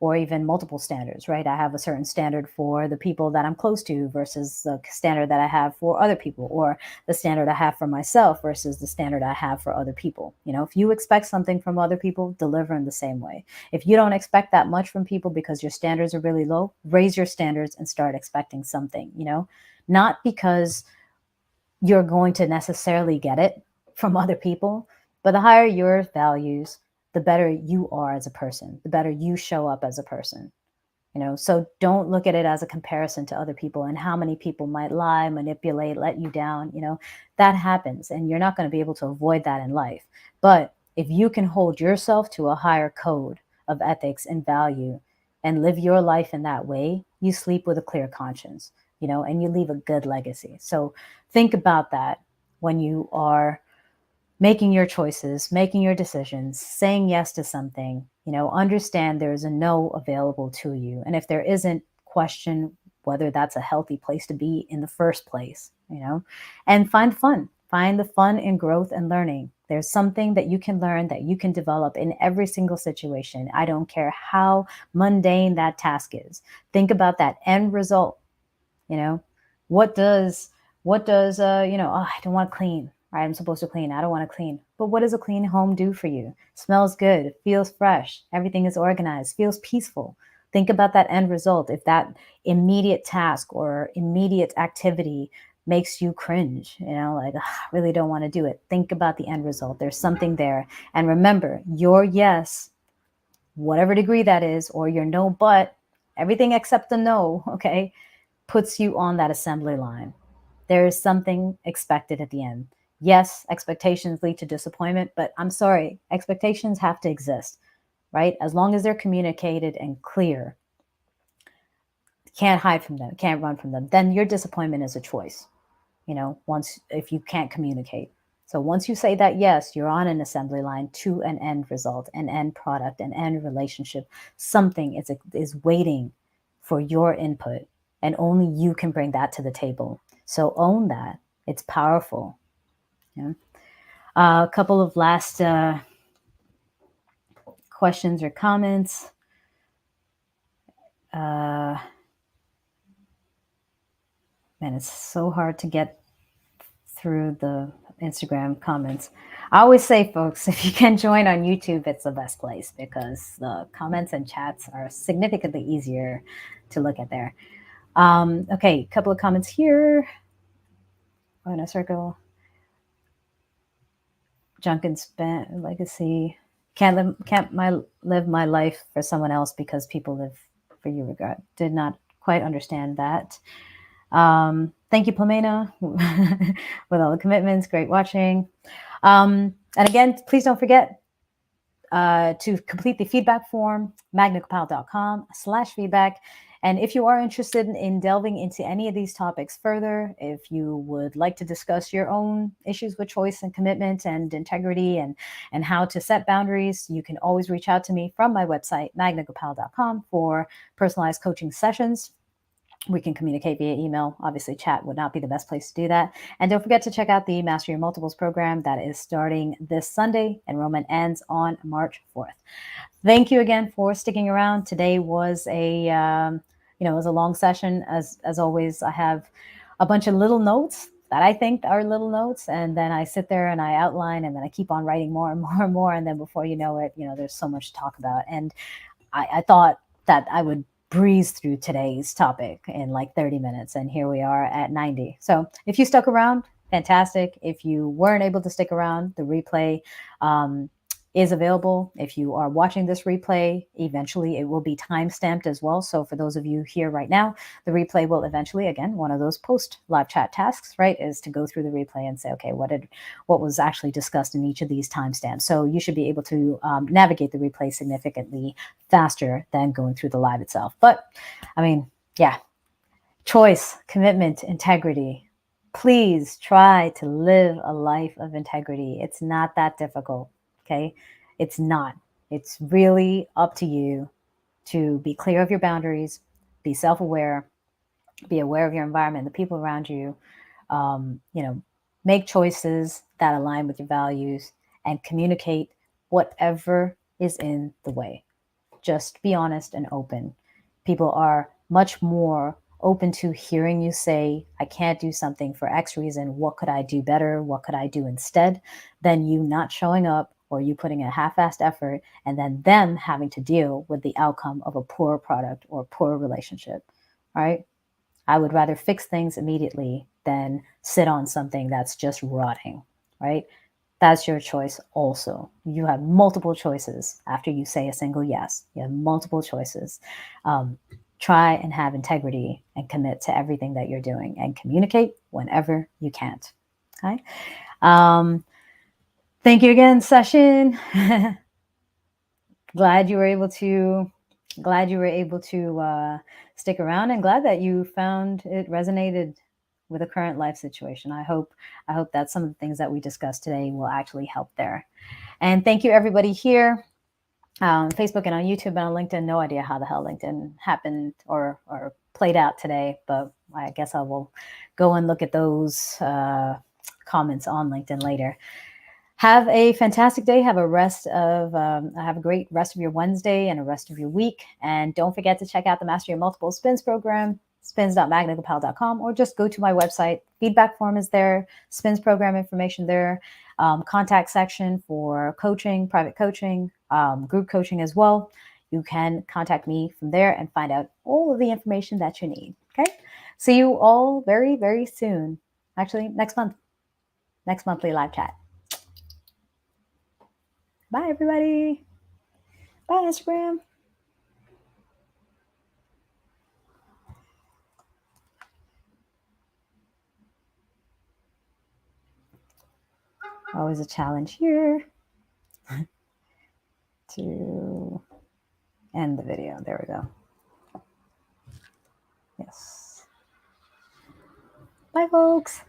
or even multiple standards, right? I have a certain standard for the people that I'm close to versus the standard that I have for other people, or the standard I have for myself versus the standard I have for other people. If you expect something from other people, deliver in the same way. If you don't expect that much from people because your standards are really low, raise your standards and start expecting something, not because you're going to necessarily get it from other people, but the higher your values, the better you are as a person, the better you show up as a person. So don't look at it as a comparison to other people and how many people might lie, manipulate, let you down. That happens, and you're not going to be able to avoid that in life. But if you can hold yourself to a higher code of ethics and value and live your life in that way, you sleep with a clear conscience, and you leave a good legacy. So think about that when you are making your choices, making your decisions, saying yes to something. Understand there's a no available to you. And if there isn't, question whether that's a healthy place to be in the first place, and find fun. Find the fun in growth and learning. There's something that you can learn, that you can develop in every single situation. I don't care how mundane that task is. Think about that end result. What does I don't want to clean, right? I'm supposed to clean. I don't want to clean. But what does a clean home do for you? Smells good, feels fresh, everything is organized, feels peaceful. Think about that end result. If that immediate task or immediate activity makes you cringe, I really don't want to do it. Think about the end result. There's something there. And remember, your yes, whatever degree that is, or your no, but everything except the no, okay, puts you on that assembly line. There is something expected at the end. Yes, expectations lead to disappointment, but I'm sorry, expectations have to exist, right? As long as they're communicated and clear, can't hide from them, can't run from them, then your disappointment is a choice, if you can't communicate. So once you say that yes, you're on an assembly line to an end result, an end product, an end relationship. Something is waiting for your input, and only you can bring that to the table. So own that. It's powerful. A couple of last questions or comments. Man, it's so hard to get through the Instagram comments. I always say, folks, if you can join on YouTube, it's the best place because the comments and chats are significantly easier to look at there. Okay, a couple of comments here. In a circle. Junk and spent legacy. Can't live my life for someone else because people live for you. Regard. Did not quite understand that. Thank you, Plamena, with all the commitments. Great watching. And again, please don't forget to complete the feedback form, magnagopal.com/feedback. And if you are interested in delving into any of these topics further, if you would like to discuss your own issues with choice and commitment and integrity and how to set boundaries, you can always reach out to me from my website, magnagopal.com, for personalized coaching sessions. We can communicate via email. Obviously, chat would not be the best place to do that. And don't forget to check out the Master Your Multiples program that is starting this Sunday. Enrollment ends on March 4th. Thank you again for sticking around. Today was a it was a long session. As always, I have a bunch of little notes that I think are little notes, and then I sit there and I outline, and then I keep on writing more and more and more, and then before you know it, there's so much to talk about. And I thought that I would breeze through today's topic in like 30 minutes, and here we are at 90. So if you stuck around, fantastic. If you weren't able to stick around, the replay is available. If you are watching this replay, eventually it will be timestamped as well. So for those of you here right now, the replay will eventually, again, one of those post live chat tasks, right, is to go through the replay and say, okay, what was actually discussed in each of these timestamps. So you should be able to navigate the replay significantly faster than going through the live itself. But I mean, yeah, choice, commitment, integrity. Please try to live a life of integrity. It's not that difficult, okay? It's not. It's really up to you to be clear of your boundaries, be self-aware, be aware of your environment, the people around you, make choices that align with your values and communicate whatever is in the way. Just be honest and open. People are much more open to hearing you say, I can't do something for X reason. What could I do better? What could I do instead? Than you not showing up or you putting a half-assed effort and then them having to deal with the outcome of a poor product or poor relationship, right? I would rather fix things immediately than sit on something that's just rotting, right? That's your choice also. You have multiple choices after you say a single yes. You have multiple choices. Try and have integrity and commit to everything that you're doing and communicate whenever you can't. Okay. Thank you again, session. glad you were able to stick around, and glad that you found it resonated with the current life situation. I hope that some of the things that we discussed today will actually help there. And thank you everybody here on Facebook and on YouTube and on LinkedIn. No idea how the hell LinkedIn happened or played out today, but I guess I will go and look at those comments on LinkedIn later. Have a fantastic day. Have a great rest of your Wednesday and a rest of your week. And don't forget to check out the Master Your Multiple Spins program, spins.magnagopal.com, or just go to my website. Feedback form is there, spins program information there, contact section for coaching, private coaching, group coaching as well. You can contact me from there and find out all of the information that you need. Okay. See you all very, very soon. Actually, next monthly live chat. Bye, everybody. Bye, Instagram. Always a challenge here to end the video. There we go. Yes. Bye, folks.